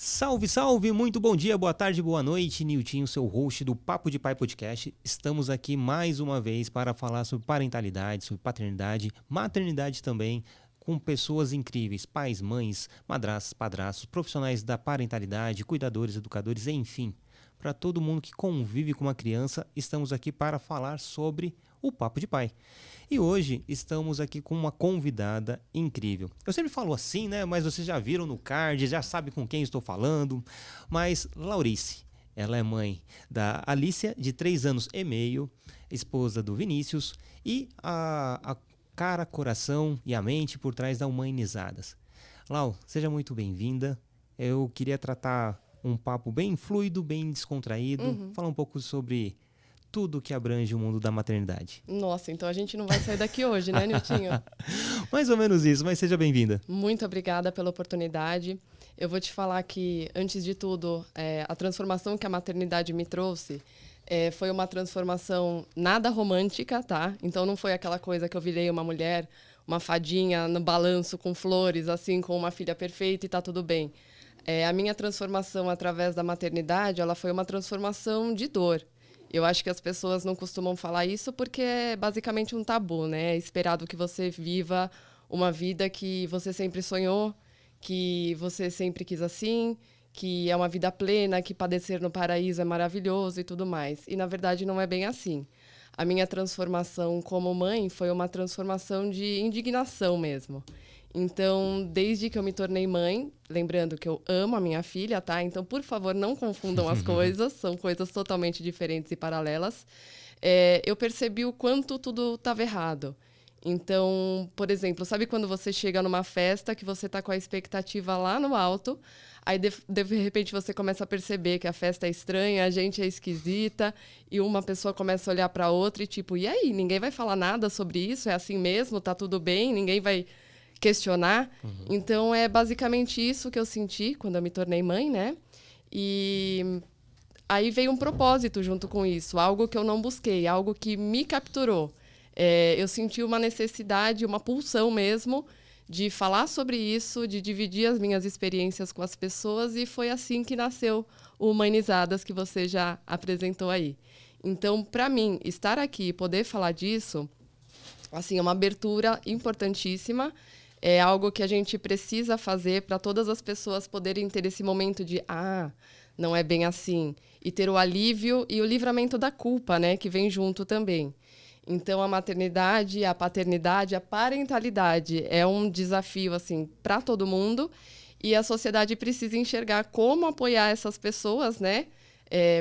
Salve, salve! Muito bom dia, boa tarde, boa noite. Niltinho, seu host do Papo de Pai Podcast. Estamos aqui mais uma vez para falar sobre parentalidade, sobre paternidade, maternidade também, com pessoas incríveis, pais, mães, madrastas, padrastos, profissionais da parentalidade, cuidadores, educadores, enfim. Para todo mundo que convive com uma criança, estamos aqui para falar sobre o Papo de Pai. E hoje estamos aqui com uma convidada incrível. Eu sempre falo assim, né? Mas vocês já viram no card, já sabem com quem estou falando. Mas Laurice, ela é mãe da Alícia, de 3 anos e meio, esposa do Vinícius, e a cara, coração e a mente por trás da Humanizadas. Lau, seja muito bem-vinda. Eu queria tratar um papo bem fluido, bem descontraído, falar um pouco sobre tudo que abrange o mundo da maternidade. Nossa, então a gente não vai sair daqui hoje, né, Niltinho? Mais ou menos isso, mas seja bem-vinda. Muito obrigada pela oportunidade. Eu vou te falar que, antes de tudo, a transformação que a maternidade me trouxe foi uma transformação nada romântica, tá? Então não foi aquela coisa que eu virei uma mulher, uma fadinha no balanço com flores, assim, com uma filha perfeita e tá tudo bem. A minha transformação através da maternidade, ela foi uma transformação de dor. Eu acho que as pessoas não costumam falar isso porque é basicamente um tabu, né? É esperado que você viva uma vida que você sempre sonhou, que você sempre quis assim, que é uma vida plena, que padecer no paraíso é maravilhoso e tudo mais. E, na verdade, não é bem assim. A minha transformação como mãe foi uma transformação de indignação mesmo. Então, desde que eu me tornei mãe, lembrando que eu amo a minha filha, tá? Então, por favor, não confundam as coisas, são coisas totalmente diferentes e paralelas. Eu percebi o quanto tudo estava errado. Então, por exemplo, sabe quando você chega numa festa que você está com a expectativa lá no alto, aí de repente você começa a perceber que a festa é estranha, a gente é esquisita, e uma pessoa começa a olhar para outra e tipo, e aí, ninguém vai falar nada sobre isso? É assim mesmo? Tá tudo bem? Ninguém vai questionar. Então, é basicamente isso que eu senti quando eu me tornei mãe, né? E aí veio um propósito junto com isso, algo que eu não busquei, algo que me capturou. Eu senti uma necessidade, uma pulsão mesmo, de falar sobre isso, de dividir as minhas experiências com as pessoas, e foi assim que nasceu o Humanizadas, que você já apresentou aí. Então, para mim, estar aqui e poder falar disso, assim, é uma abertura importantíssima. É algo que a gente precisa fazer para todas as pessoas poderem ter esse momento de não é bem assim. E ter o alívio e o livramento da culpa, né, que vem junto também. Então, a maternidade, a paternidade, a parentalidade é um desafio assim, para todo mundo. E a sociedade precisa enxergar como apoiar essas pessoas, né?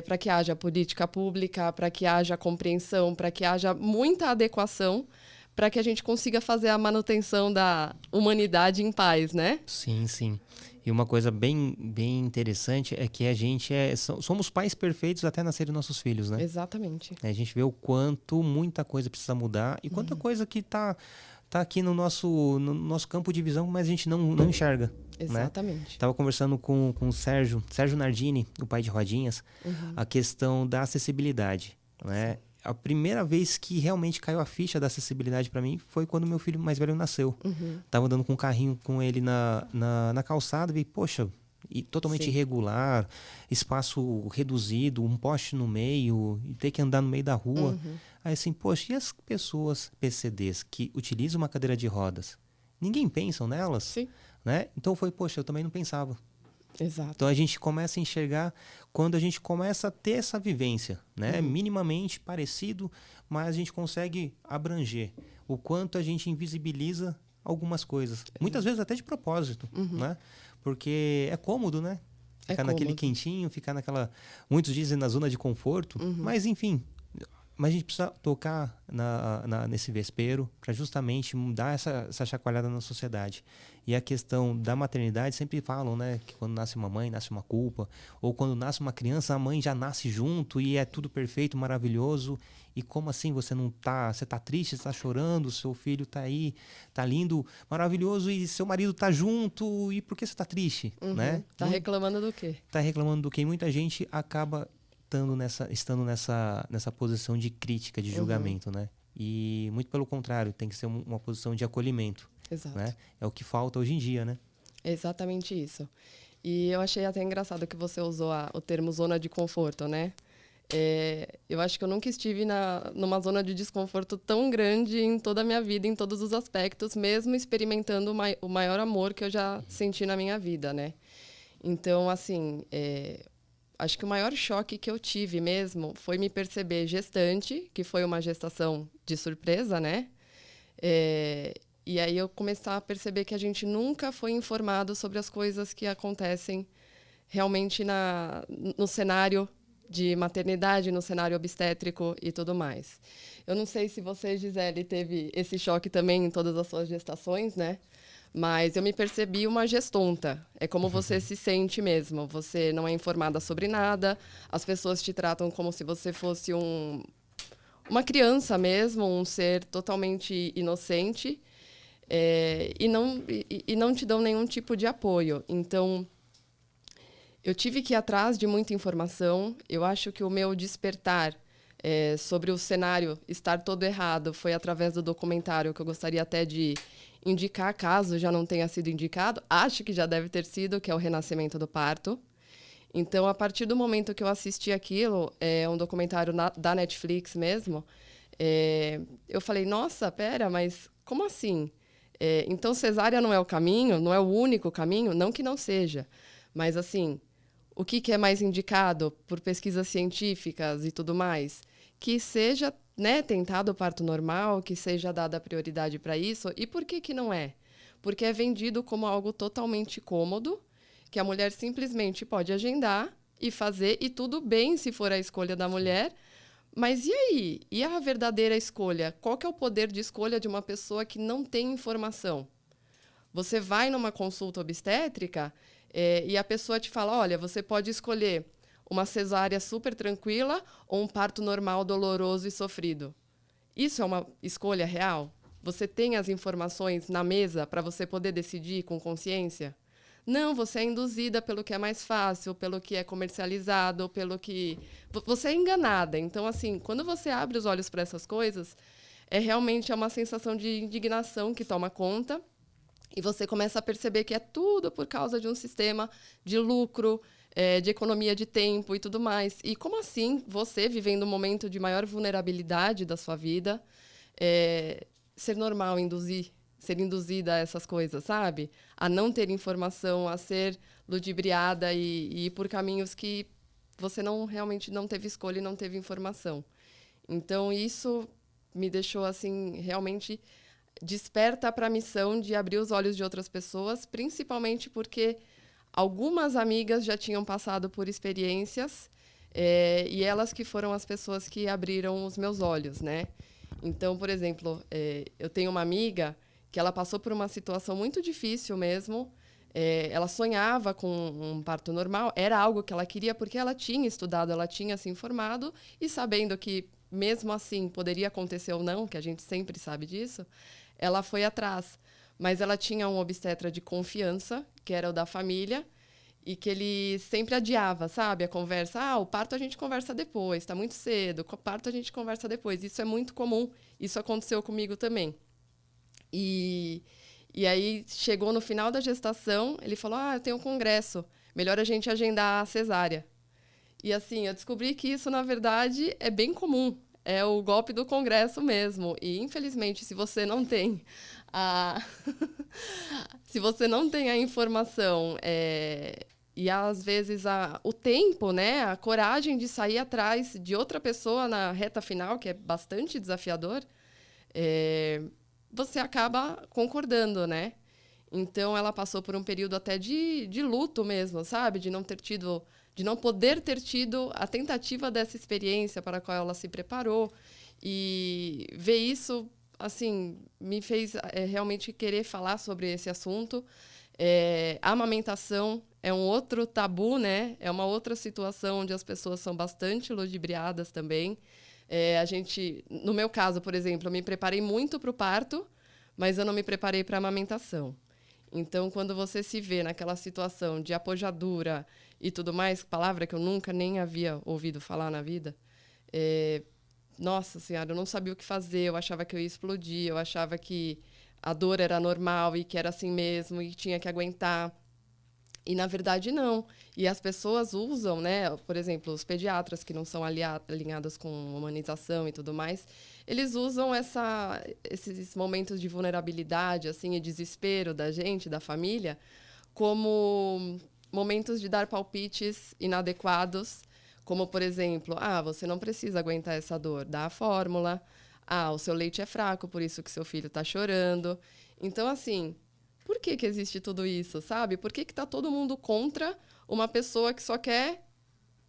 Para que haja política pública, para que haja compreensão, para que haja muita adequação, para que a gente consiga fazer a manutenção da humanidade em paz, né? Sim, sim. E uma coisa bem interessante é que a gente somos pais perfeitos até nascerem nossos filhos, né? Exatamente. A gente vê o quanto muita coisa precisa mudar e quanta coisa que tá aqui no nosso campo de visão, mas a gente não enxerga. Exatamente. Né? Tava conversando com o Sérgio Nardini, o pai de Rodinhas, a questão da acessibilidade, né? A primeira vez que realmente caiu a ficha da acessibilidade para mim foi quando meu filho mais velho nasceu. Tava andando com um carrinho com ele na calçada e vi, poxa, totalmente irregular, espaço reduzido, um poste no meio, e ter que andar no meio da rua. Aí assim, poxa, e as pessoas PCDs que utilizam uma cadeira de rodas? Ninguém pensa nelas? Sim. Né? Então foi, poxa, eu também não pensava. Exato. Então a gente começa a enxergar quando a gente começa a ter essa vivência, né? Minimamente parecido, mas a gente consegue abranger o quanto a gente invisibiliza algumas coisas. Muitas vezes até de propósito, né? Porque é cômodo, né? Ficar naquele quentinho, ficar naquela... Muitos dizem na zona de conforto, mas enfim... Mas a gente precisa tocar nesse vespeiro para justamente dar essa chacoalhada na sociedade. E a questão da maternidade, sempre falam, né, que quando nasce uma mãe, nasce uma culpa. Ou quando nasce uma criança, a mãe já nasce junto e é tudo perfeito, maravilhoso. E como assim você não tá... Você tá triste, você tá chorando, seu filho tá aí, tá lindo, maravilhoso, e seu marido tá junto. E por que você tá triste? Né? Tá reclamando do quê? Tá reclamando do quê? E muita gente acaba... estando nessa posição de crítica, de julgamento, né? E muito pelo contrário, tem que ser uma posição de acolhimento. Exato. Né? É o que falta hoje em dia, né? É exatamente isso. E eu achei até engraçado que você usou o termo zona de conforto, né? Eu acho que eu nunca estive numa zona de desconforto tão grande em toda a minha vida, em todos os aspectos, mesmo experimentando o maior amor que eu já senti na minha vida, né? Então, assim, acho que o maior choque que eu tive mesmo foi me perceber gestante, que foi uma gestação de surpresa, né? E aí eu começar a perceber que a gente nunca foi informado sobre as coisas que acontecem realmente no cenário de maternidade, no cenário obstétrico e tudo mais. Eu não sei se você, Gisele, teve esse choque também em todas as suas gestações, né? Mas eu me percebi uma gestonta. É como você se sente mesmo. Você não é informada sobre nada, as pessoas te tratam como se você fosse uma criança mesmo, um ser totalmente inocente, e não te dão nenhum tipo de apoio. Então, eu tive que ir atrás de muita informação. Eu acho que o meu despertar sobre o cenário estar todo errado foi através do documentário, que eu gostaria até de indicar, caso já não tenha sido indicado. Acho que já deve ter sido, que é o Renascimento do Parto. Então, a partir do momento que eu assisti aquilo, um documentário da Netflix mesmo, eu falei, nossa, pera, mas como assim? Então, cesárea não é o caminho? Não é o único caminho? Não que não seja. Mas, assim, o que é mais indicado por pesquisas científicas e tudo mais? Que seja, né, tentado o parto normal, que seja dada prioridade para isso. E por que não é? Porque é vendido como algo totalmente cômodo, que a mulher simplesmente pode agendar e fazer, e tudo bem se for a escolha da mulher. Mas e aí? E a verdadeira escolha? Qual que é o poder de escolha de uma pessoa que não tem informação? Você vai numa consulta obstétrica e a pessoa te fala, olha, você pode escolher uma cesárea super tranquila ou um parto normal, doloroso e sofrido. Isso é uma escolha real? Você tem as informações na mesa para você poder decidir com consciência? Não, você é induzida pelo que é mais fácil, pelo que é comercializado, pelo que... Você é enganada. Então, assim, quando você abre os olhos para essas coisas, realmente uma sensação de indignação que toma conta. E você começa a perceber que é tudo por causa de um sistema de lucro, de economia de tempo e tudo mais. E como assim você, vivendo um momento de maior vulnerabilidade da sua vida, ser normal, ser induzida a essas coisas, sabe? A não ter informação, a ser ludibriada e ir por caminhos que você realmente não teve escolha e não teve informação. Então, isso me deixou, assim, realmente desperta para a missão de abrir os olhos de outras pessoas, principalmente porque algumas amigas já tinham passado por experiências e elas que foram as pessoas que abriram os meus olhos, né? Então, por exemplo, eu tenho uma amiga que ela passou por uma situação muito difícil mesmo. Ela sonhava com um parto normal, era algo que ela queria porque ela tinha estudado, ela tinha se informado e sabendo que mesmo assim poderia acontecer ou não, que a gente sempre sabe disso, ela foi atrás. Mas ela tinha um obstetra de confiança, que era o da família, e que ele sempre adiava, sabe, a conversa. O parto a gente conversa depois, está muito cedo, o parto a gente conversa depois. Isso é muito comum, isso aconteceu comigo também. E aí chegou no final da gestação, ele falou, eu tenho um congresso, melhor a gente agendar a cesárea. E assim, eu descobri que isso, na verdade, é bem comum. É o golpe do congresso mesmo. E, infelizmente, se você não tem se você não tem a informação e, às vezes, o tempo, né, a coragem de sair atrás de outra pessoa na reta final, que é bastante desafiador, você acaba concordando, né? Então, ela passou por um período até de luto mesmo, sabe? De não poder ter tido a tentativa dessa experiência para a qual ela se preparou. E ver isso, assim, me fez realmente querer falar sobre esse assunto. A amamentação é um outro tabu, né? É uma outra situação onde as pessoas são bastante ludibriadas também. No meu caso, por exemplo, eu me preparei muito para o parto, mas eu não me preparei para a amamentação. Então, quando você se vê naquela situação de apojadura e tudo mais, palavra que eu nunca nem havia ouvido falar na vida, nossa Senhora, eu não sabia o que fazer, eu achava que eu ia explodir, eu achava que a dor era normal e que era assim mesmo e tinha que aguentar. E, na verdade, não. E as pessoas usam, né? Por exemplo, os pediatras que não são alinhados com humanização e tudo mais, eles usam esses momentos de vulnerabilidade assim, e desespero da gente, da família, como momentos de dar palpites inadequados, como, por exemplo, você não precisa aguentar essa dor, dá a fórmula. O seu leite é fraco, por isso que seu filho está chorando. Então, assim, por que existe tudo isso, sabe? Por que tá todo mundo contra uma pessoa que só quer,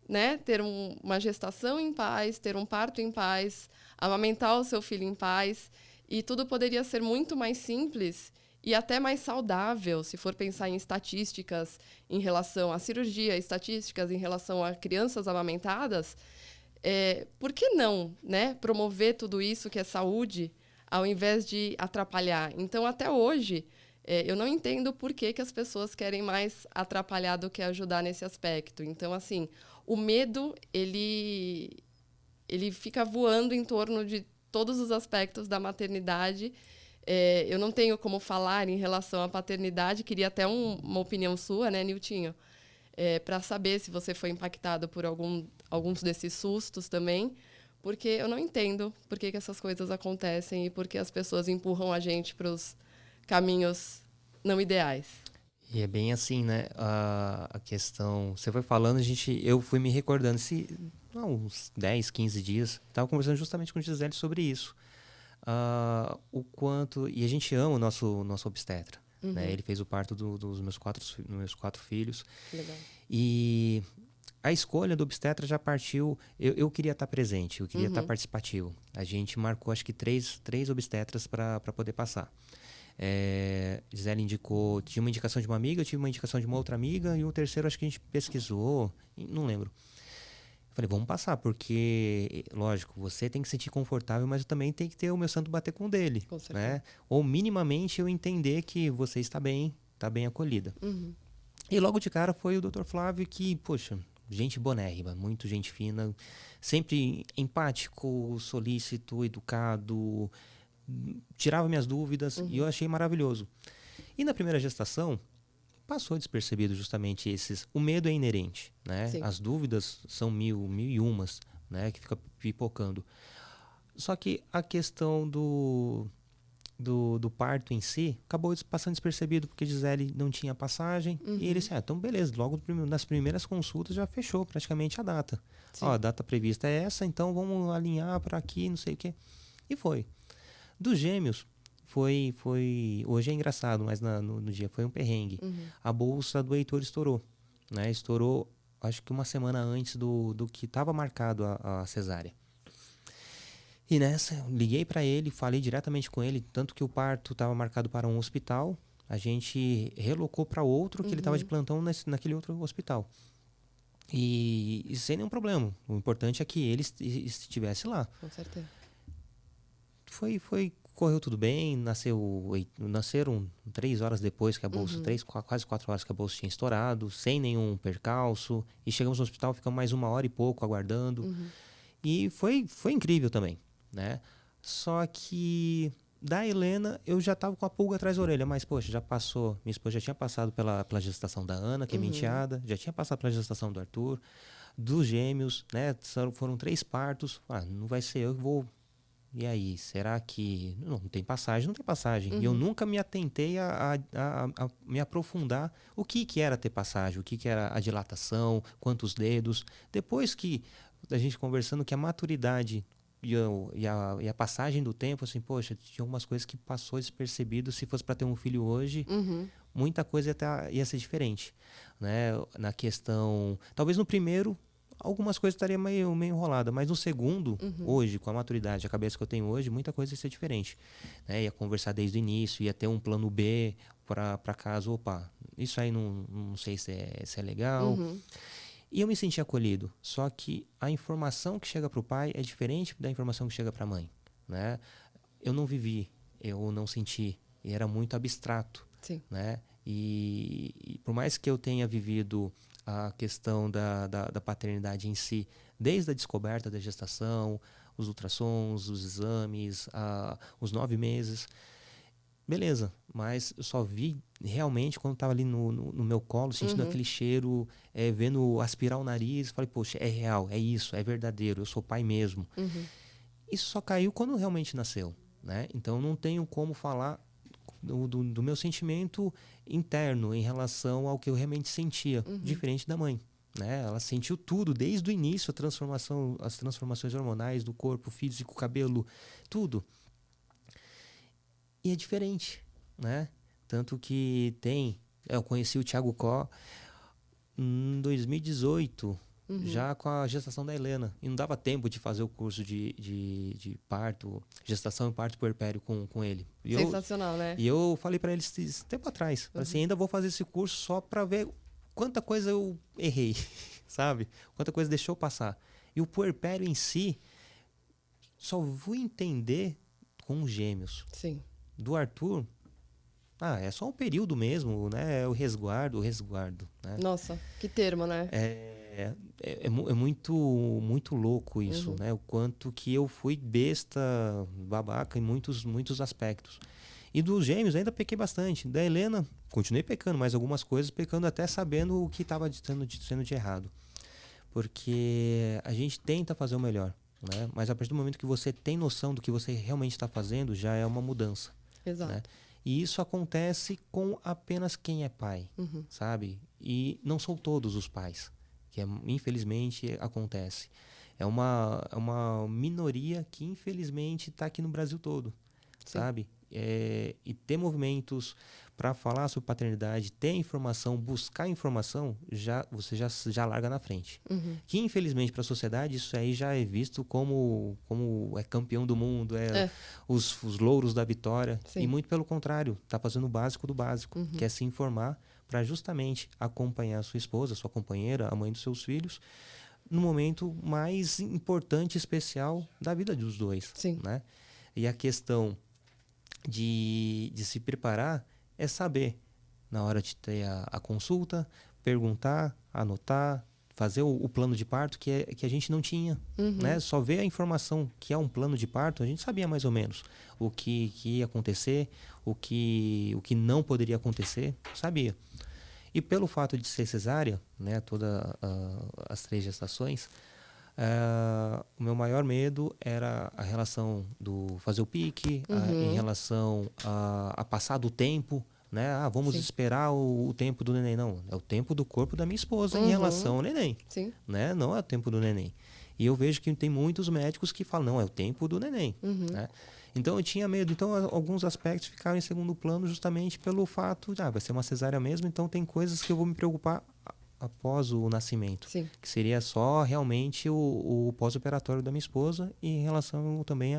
né, ter uma gestação em paz, ter um parto em paz, amamentar o seu filho em paz? E tudo poderia ser muito mais simples e até mais saudável, se for pensar em estatísticas em relação à cirurgia, estatísticas em relação a crianças amamentadas. Por que não, né, promover tudo isso que é saúde, ao invés de atrapalhar? Então, até hoje, eu não entendo por que as pessoas querem mais atrapalhar do que ajudar nesse aspecto. Então, assim, o medo, ele fica voando em torno de todos os aspectos da maternidade. Eu não tenho como falar em relação à paternidade, queria até uma opinião sua, né, Niltinho? Para saber se você foi impactado por alguns desses sustos também, porque eu não entendo por que essas coisas acontecem e por que as pessoas empurram a gente para os caminhos não ideais. E é bem assim, né? A questão... Você foi falando, eu fui me recordando. Há uns 10, 15 dias, estava conversando justamente com o Gisele sobre isso. O quanto... E a gente ama o nosso obstetra. Uhum. Né? Ele fez o parto dos meus quatro filhos. Legal. E a escolha do obstetra já partiu... Eu queria estar presente, eu queria estar participativo. A gente marcou, acho que, três obstetras para poder passar. Gisele indicou... Tinha uma indicação de uma amiga, eu tive uma indicação de uma outra amiga, e o terceiro acho que a gente pesquisou, não lembro. Eu falei, vamos passar, porque, lógico, você tem que se sentir confortável, mas eu também tenho que ter o meu santo bater com o dele. Com certeza. Né? Ou minimamente eu entender que você está bem acolhida. Uhum. E logo de cara foi o Dr. Flávio que, poxa, gente bonérrima, muito gente fina, sempre empático, solícito, educado, tirava minhas dúvidas e eu achei maravilhoso. E na primeira gestação, passou despercebido justamente esses... O medo é inerente, né? Sim. As dúvidas são mil e umas, né? Que fica pipocando. Só que a questão do parto em si acabou passando despercebido porque Gisele não tinha passagem e ele disse, então beleza, logo nas primeiras consultas já fechou praticamente a data. A data prevista é essa, então vamos alinhar para aqui, não sei o quê. E foi. Dos gêmeos, foi hoje é engraçado, mas no dia foi um perrengue. A bolsa do Heitor estourou, né? Estourou, acho que uma semana antes do que estava marcado a cesárea. E nessa, liguei para ele, falei diretamente com ele, tanto que o parto estava marcado para um hospital, a gente relocou para outro, que ele estava de plantão naquele outro hospital. E sem nenhum problema. O importante é que ele estivesse lá. Com certeza. Correu tudo bem, nasceram 3 horas depois que a bolsa, quase 4 horas que a bolsa tinha estourado, sem nenhum percalço. E chegamos no hospital, ficamos mais 1 hora e pouco aguardando. E foi incrível também, né? Só que da Helena eu já estava com a pulga atrás da orelha, mas poxa, já passou, minha esposa já tinha passado pela gestação da Ana, que é minha enteada, já tinha passado pela gestação do Arthur, dos gêmeos, né? Foram 3 partos. Não vai ser eu que vou... E aí, será que... Não tem passagem, não tem passagem. E eu nunca me atentei a me aprofundar o que era ter passagem, o que era a dilatação, quantos dedos. Depois que a gente conversando que a maturidade e a passagem do tempo, assim, poxa, tinha algumas coisas que passou despercebido. Se fosse para ter um filho hoje, muita coisa ia ser diferente. Né? Na questão... Talvez no primeiro... Algumas coisas estariam meio enrolada, mas no segundo, hoje, com a maturidade, a cabeça que eu tenho hoje, muita coisa ia ser diferente. Né? Ia conversar desde o início, ia ter um plano B para caso, isso aí não sei se é legal. E eu me senti acolhido, só que a informação que chega para o pai é diferente da informação que chega para a mãe. Né? Eu não vivi, eu não senti, e era muito abstrato. Sim. Né? E por mais que eu tenha vivido a questão da paternidade em si, desde a descoberta da gestação, os ultrassons, os exames, os 9 meses, beleza. Mas eu só vi realmente quando estava ali no meu colo, sentindo aquele cheiro, vendo aspirar o nariz. Falei, poxa, é real, é isso, é verdadeiro, eu sou pai mesmo. Isso só caiu quando realmente nasceu, né? Então não tenho como falar do meu sentimento interno em relação ao que eu realmente sentia, diferente da mãe. Né? Ela sentiu tudo, desde o início, as transformações hormonais do corpo, físico, cabelo, tudo. E é diferente, né? Tanto que eu conheci o Thiago Có em 2018, já com a gestação da Helena. E não dava tempo de fazer o curso de parto, gestação e parto puerpério com ele. Sensacional, né? E eu falei para ele esse tempo atrás, assim, ainda vou fazer esse curso só para ver quanta coisa eu errei, sabe? Quanta coisa deixou passar. E o puerpério em si, só vou entender com os gêmeos. Sim. Do Arthur, é só um período mesmo, né? É o resguardo, né? Nossa, que termo, né? É muito, muito louco isso, né? O quanto que eu fui besta, babaca em muitos aspectos. E dos gêmeos ainda pequei bastante. Da Helena, continuei pecando, mas algumas coisas pecando até sabendo o que estava sendo de errado. Porque a gente tenta fazer o melhor, né? Mas a partir do momento que você tem noção do que você realmente está fazendo, já é uma mudança. Exato. Né? E isso acontece com apenas quem é pai, sabe? E não são todos os pais, que infelizmente acontece. É uma minoria que infelizmente está aqui no Brasil todo, sabe? E ter movimentos para falar sobre paternidade, ter informação, buscar informação, você já larga na frente. Que infelizmente para a sociedade isso aí já é visto como é campeão do mundo, os louros da vitória. Sim. E muito pelo contrário, está fazendo o básico do básico, que é se informar para justamente acompanhar a sua esposa, sua companheira, a mãe dos seus filhos, no momento mais importante e especial da vida dos dois. Sim. Né? E a questão de se preparar é saber, na hora de ter a consulta, perguntar, anotar, fazer o plano de parto que a gente não tinha. Né? Só ver a informação que é um plano de parto, a gente sabia mais ou menos o que ia acontecer, o que não poderia acontecer, sabia. E pelo fato de ser cesárea, né, todas as 3 gestações, o meu maior medo era a relação do fazer o pique, em relação a passar do tempo, né? Vamos esperar o tempo do neném. Não, é o tempo do corpo da minha esposa em relação ao neném. Sim. Né? Não é o tempo do neném. E eu vejo que tem muitos médicos que falam, não, é o tempo do neném. Né? Então eu tinha medo. Então alguns aspectos ficaram em segundo plano justamente pelo fato de vai ser uma cesárea mesmo, então tem coisas que eu vou me preocupar após o nascimento. Sim. Que seria só realmente o pós-operatório da minha esposa e em relação também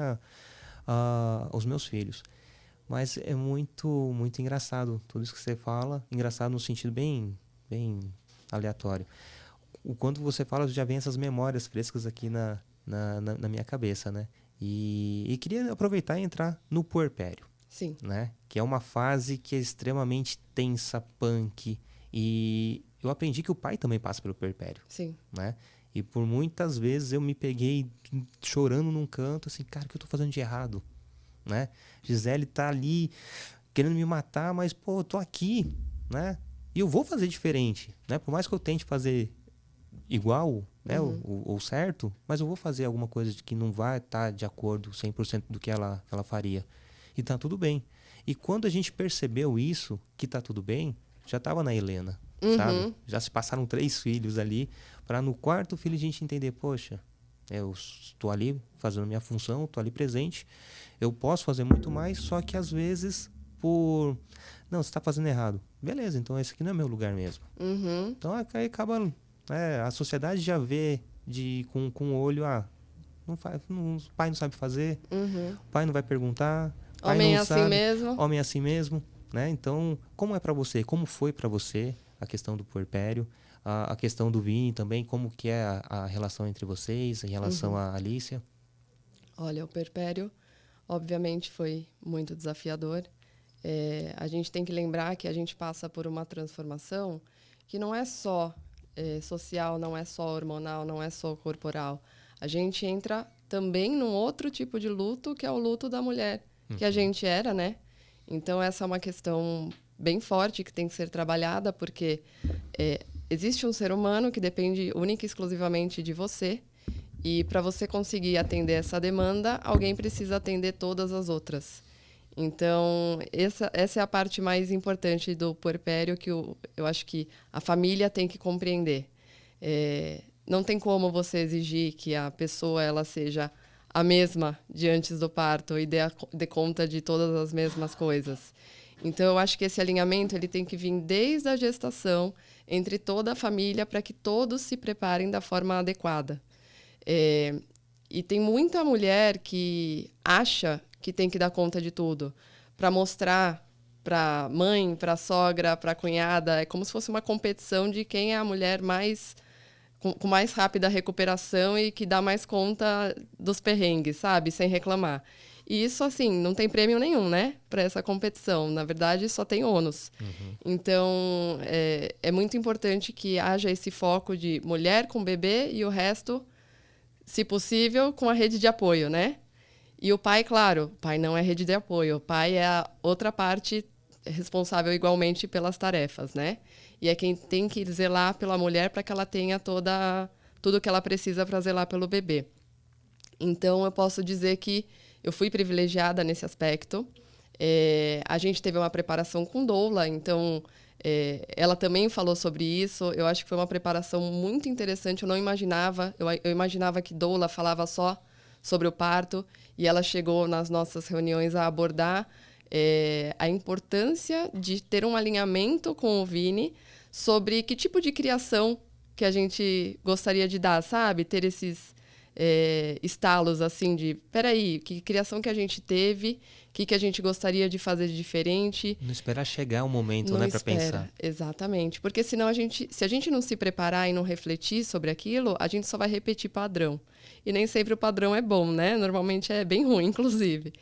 aos meus filhos. Mas é muito, muito engraçado tudo isso que você fala, engraçado no sentido bem, bem aleatório. O quanto você fala, já vem essas memórias frescas aqui na minha cabeça, né? E queria aproveitar e entrar no puerpério. Sim. Né? Que é uma fase que é extremamente tensa, punk. E eu aprendi que o pai também passa pelo puerpério. Sim. Né? E por muitas vezes eu me peguei chorando num canto, assim, cara, o que eu tô fazendo de errado? Né? Gisele tá ali querendo me matar, mas, pô, eu tô aqui, né? E eu vou fazer diferente, né? Por mais que eu tente fazer igual, né? Ou certo, mas eu vou fazer alguma coisa que não vai estar de acordo 100% do que ela faria. E tá tudo bem. E quando a gente percebeu isso, que tá tudo bem, já tava na Helena, sabe? Já se passaram 3 filhos ali, para no 4º filho a gente entender, poxa, eu estou ali fazendo minha função, estou ali presente, eu posso fazer muito mais, só que às vezes não, você está fazendo errado. Beleza, então esse aqui não é meu lugar mesmo. Então aí acaba, a sociedade já vê com o olho, o pai não sabe fazer, o pai não vai perguntar, pai homem não é sabe, assim mesmo. Homem é assim mesmo, né? Então, como é para você? Como foi para você a questão do puerpério? A questão do Vini também, como que é a relação entre vocês, em relação à Alicia? Olha, o puerpério, obviamente, foi muito desafiador. A gente tem que lembrar que a gente passa por uma transformação que não é só social, não é só hormonal, não é só corporal. A gente entra também num outro tipo de luto, que é o luto da mulher, que a gente era, né? Então, essa é uma questão bem forte que tem que ser trabalhada, porque existe um ser humano que depende única e exclusivamente de você, e para você conseguir atender essa demanda, alguém precisa atender todas as outras. Então, essa é a parte mais importante do puerpério que eu acho que a família tem que compreender. Não tem como você exigir que a pessoa ela seja a mesma de antes do parto e dê conta de todas as mesmas coisas. Então, eu acho que esse alinhamento ele tem que vir desde a gestação, entre toda a família, para que todos se preparem da forma adequada. E tem muita mulher que acha que tem que dar conta de tudo, para mostrar para mãe, para sogra, para cunhada. É como se fosse uma competição de quem é a mulher com mais rápida recuperação e que dá mais conta dos perrengues, sabe? Sem reclamar. E isso, assim, não tem prêmio nenhum, né? Para essa competição. Na verdade, só tem ônus. Uhum. Então, é muito importante que haja esse foco de mulher com bebê e o resto, se possível, com a rede de apoio, né? E o pai, claro, o pai não é rede de apoio. O pai é a outra parte responsável igualmente pelas tarefas, né? E é quem tem que zelar pela mulher para que ela tenha tudo que ela precisa para zelar pelo bebê. Então, eu posso dizer que eu fui privilegiada nesse aspecto. A gente teve uma preparação com doula, então ela também falou sobre isso. Eu acho que foi uma preparação muito interessante. Eu não imaginava, eu imaginava que doula falava só sobre o parto, e ela chegou nas nossas reuniões a abordar a importância de ter um alinhamento com o Vini sobre que tipo de criação que a gente gostaria de dar, sabe? Ter esses estalos, assim, de peraí, que criação que a gente teve, o que a gente gostaria de fazer de diferente. Não esperar chegar o momento, né, para pensar. Exatamente, porque senão se a gente não se preparar e não refletir sobre aquilo, a gente só vai repetir padrão. E nem sempre o padrão é bom, né? Normalmente é bem ruim, inclusive.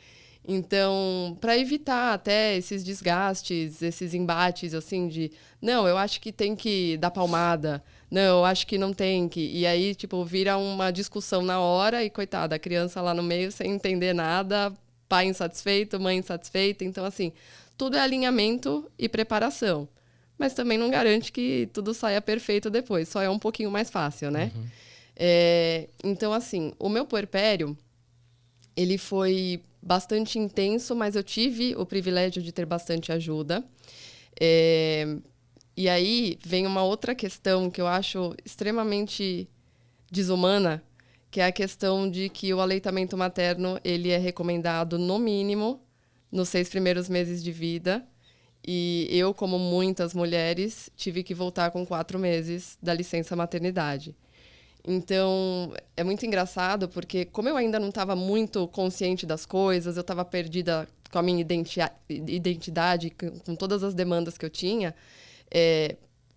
Então, para evitar até esses desgastes, esses embates, assim, de não, eu acho que tem que dar palmada, não, eu acho que não tem que. E aí, tipo, vira uma discussão na hora e, coitada, a criança lá no meio sem entender nada, pai insatisfeito, mãe insatisfeita. Então, assim, tudo é alinhamento e preparação. Mas também não garante que tudo saia perfeito depois, só é um pouquinho mais fácil, né? Uhum. Então, assim, o meu puerpério, ele foi bastante intenso, mas eu tive o privilégio de ter bastante ajuda. E aí vem uma outra questão que eu acho extremamente desumana, que é a questão de que o aleitamento materno ele é recomendado, no mínimo, nos 6 primeiros meses de vida. E eu, como muitas mulheres, tive que voltar com 4 meses da licença maternidade. Então, é muito engraçado, porque como eu ainda não estava muito consciente das coisas, eu estava perdida com a minha identidade, com todas as demandas que eu tinha,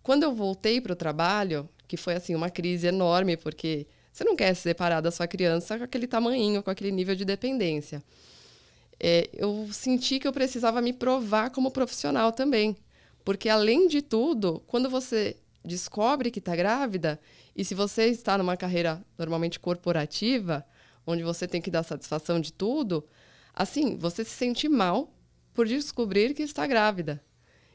quando eu voltei para o trabalho, que foi assim uma crise enorme, porque você não quer se separar da sua criança com aquele tamanhinho, com aquele nível de dependência. Eu senti que eu precisava me provar como profissional também, porque, além de tudo, quando você descobre que está grávida, e se você está numa carreira normalmente corporativa, onde você tem que dar satisfação de tudo, assim, você se sente mal por descobrir que está grávida.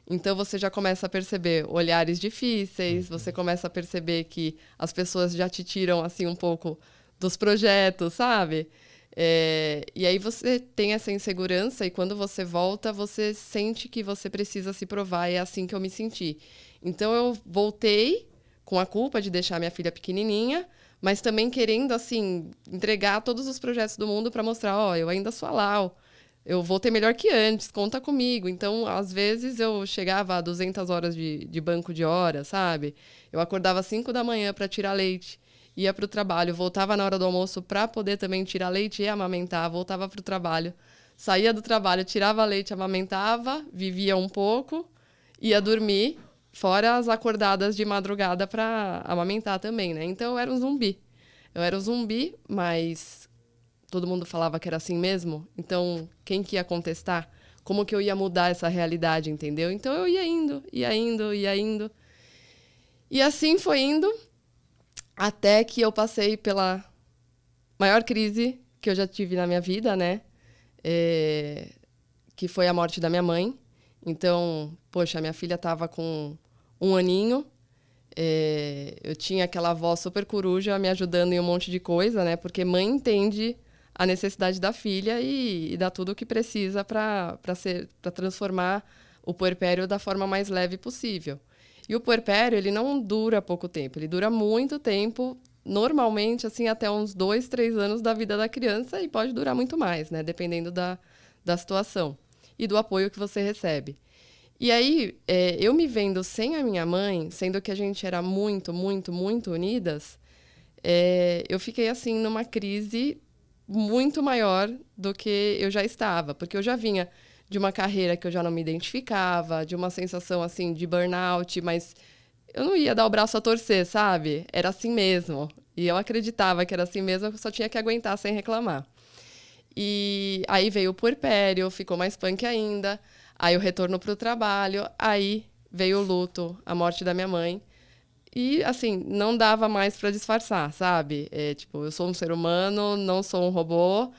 Então, você já começa a perceber olhares difíceis, você começa a perceber que as pessoas já te tiram, assim, um pouco dos projetos, sabe? E aí você tem essa insegurança, e quando você volta, você sente que você precisa se provar, e é assim que eu me senti. Então, eu voltei com a culpa de deixar minha filha pequenininha, mas também querendo, assim, entregar todos os projetos do mundo para mostrar, eu ainda sou a Lau, eu vou ter melhor que antes, conta comigo. Então, às vezes, eu chegava a 200 horas de banco de hora, sabe? Eu acordava às 5 da manhã para tirar leite, ia para o trabalho, voltava na hora do almoço para poder também tirar leite e amamentar, voltava para o trabalho, saía do trabalho, tirava leite, amamentava, vivia um pouco, ia dormir, fora as acordadas de madrugada para amamentar também, né? Então, eu era um zumbi. Eu era um zumbi, mas todo mundo falava que era assim mesmo. Então, quem que ia contestar? Como que eu ia mudar essa realidade, entendeu? Então, eu ia indo, ia indo, ia indo. E assim foi indo, até que eu passei pela maior crise que eu já tive na minha vida, né? que foi a morte da minha mãe. Então, poxa, minha filha estava com 1 aninho. Eu tinha aquela avó super coruja me ajudando em um monte de coisa, né? Porque mãe entende a necessidade da filha e dá tudo o que precisa para transformar o puerpério da forma mais leve possível. E o puerpério, ele não dura pouco tempo, ele dura muito tempo, normalmente, assim, até uns 2, 3 anos da vida da criança, e pode durar muito mais, né? Dependendo da situação e do apoio que você recebe. E aí, eu me vendo sem a minha mãe, sendo que a gente era muito, muito, muito unidas, eu fiquei, assim, numa crise muito maior do que eu já estava, porque eu já vinha de uma carreira que eu já não me identificava, de uma sensação, assim, de burnout, mas eu não ia dar o braço a torcer, sabe? Era assim mesmo. E eu acreditava que era assim mesmo, eu só tinha que aguentar sem reclamar. E aí veio o puerpério, ficou mais punk ainda. Aí o retorno para o trabalho, aí veio o luto, a morte da minha mãe. E, assim, não dava mais para disfarçar, sabe? Tipo, eu sou um ser humano, não sou um robô.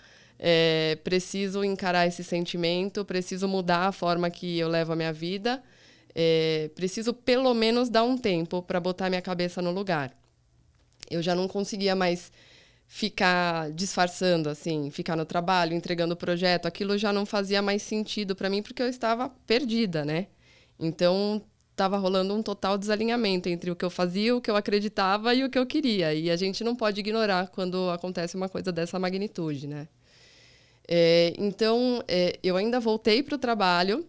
Preciso encarar esse sentimento, preciso mudar a forma que eu levo a minha vida. Preciso, pelo menos, dar um tempo para botar minha cabeça no lugar. Eu já não conseguia mais ficar disfarçando, assim, ficar no trabalho, entregando o projeto. Aquilo já não fazia mais sentido para mim, porque eu estava perdida, né? Então, estava rolando um total desalinhamento entre o que eu fazia, o que eu acreditava e o que eu queria. E a gente não pode ignorar quando acontece uma coisa dessa magnitude, né? Então, eu ainda voltei para o trabalho,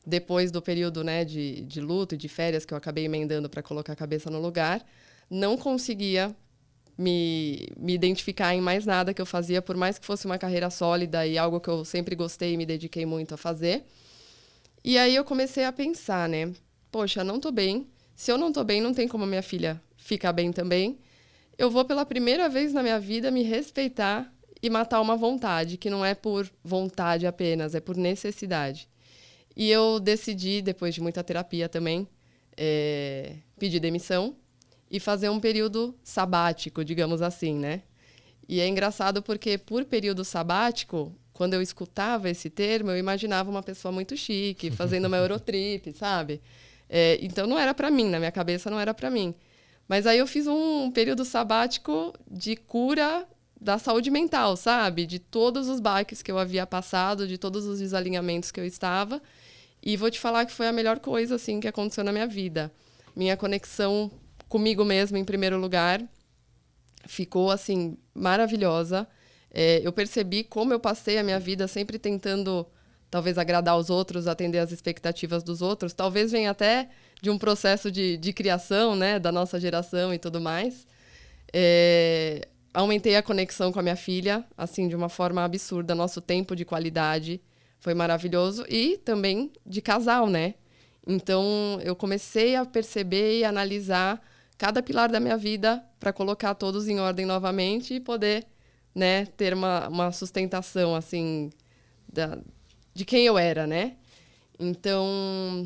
depois do período, né, de luto e de férias que eu acabei emendando para colocar a cabeça no lugar. Não conseguia me identificar em mais nada que eu fazia, por mais que fosse uma carreira sólida e algo que eu sempre gostei e me dediquei muito a fazer. E aí eu comecei a pensar, né? Poxa, não tô bem. Se eu não tô bem, não tem como minha filha ficar bem também. Eu vou, pela primeira vez na minha vida, me respeitar e matar uma vontade, que não é por vontade apenas, é por necessidade. E eu decidi, depois de muita terapia também, pedir demissão e fazer um período sabático, digamos assim, né? E é engraçado porque, por período sabático, quando eu escutava esse termo, eu imaginava uma pessoa muito chique, fazendo uma Eurotrip, sabe? Então, não era para mim, na minha cabeça não era para mim. Mas aí eu fiz um período sabático de cura da saúde mental, sabe? De todos os baques que eu havia passado, de todos os desalinhamentos que eu estava. E vou te falar que foi a melhor coisa, assim, que aconteceu na minha vida. Minha conexão comigo mesma, em primeiro lugar, ficou, assim, maravilhosa. Eu percebi como eu passei a minha vida sempre tentando, talvez, agradar os outros, atender às expectativas dos outros. Talvez venha até de um processo de criação, né, da nossa geração e tudo mais. Aumentei a conexão com a minha filha, assim, de uma forma absurda. Nosso tempo de qualidade foi maravilhoso. E também de casal, né? Então, eu comecei a perceber e analisar cada pilar da minha vida para colocar todos em ordem novamente e poder, né, ter uma sustentação, assim, de quem eu era, né? Então,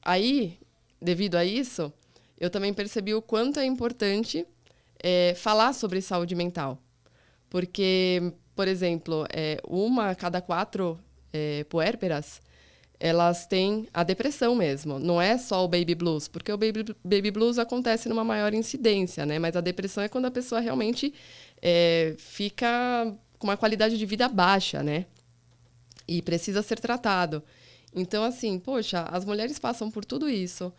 aí, devido a isso, eu também percebi o quanto é importante falar sobre saúde mental. Porque, por exemplo, 1 a cada 4 puérperas, elas têm a depressão mesmo. Não é só o baby blues, porque o baby blues acontece numa maior incidência, né? Mas a depressão é quando a pessoa realmente fica com uma qualidade de vida baixa, né? E precisa ser tratado. Então, assim, poxa, as mulheres passam por tudo isso.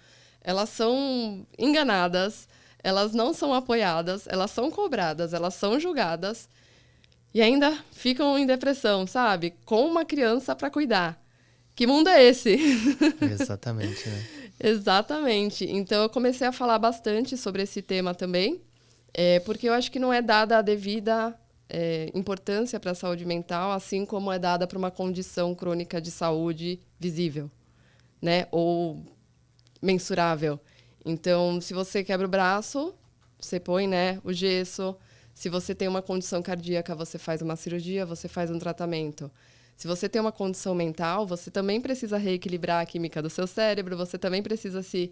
Elas são enganadas, elas não são apoiadas, elas são cobradas, elas são julgadas e ainda ficam em depressão, sabe? Com uma criança para cuidar. Que mundo é esse? Exatamente, né? Exatamente. Então, eu comecei a falar bastante sobre esse tema também, porque eu acho que não é dada a devida importância para a saúde mental, assim como é dada para uma condição crônica de saúde visível, né? Ou mensurável. Então, se você quebra o braço, você põe, né, o gesso. Se você tem uma condição cardíaca, você faz uma cirurgia, você faz um tratamento. Se você tem uma condição mental, você também precisa reequilibrar a química do seu cérebro, você também precisa se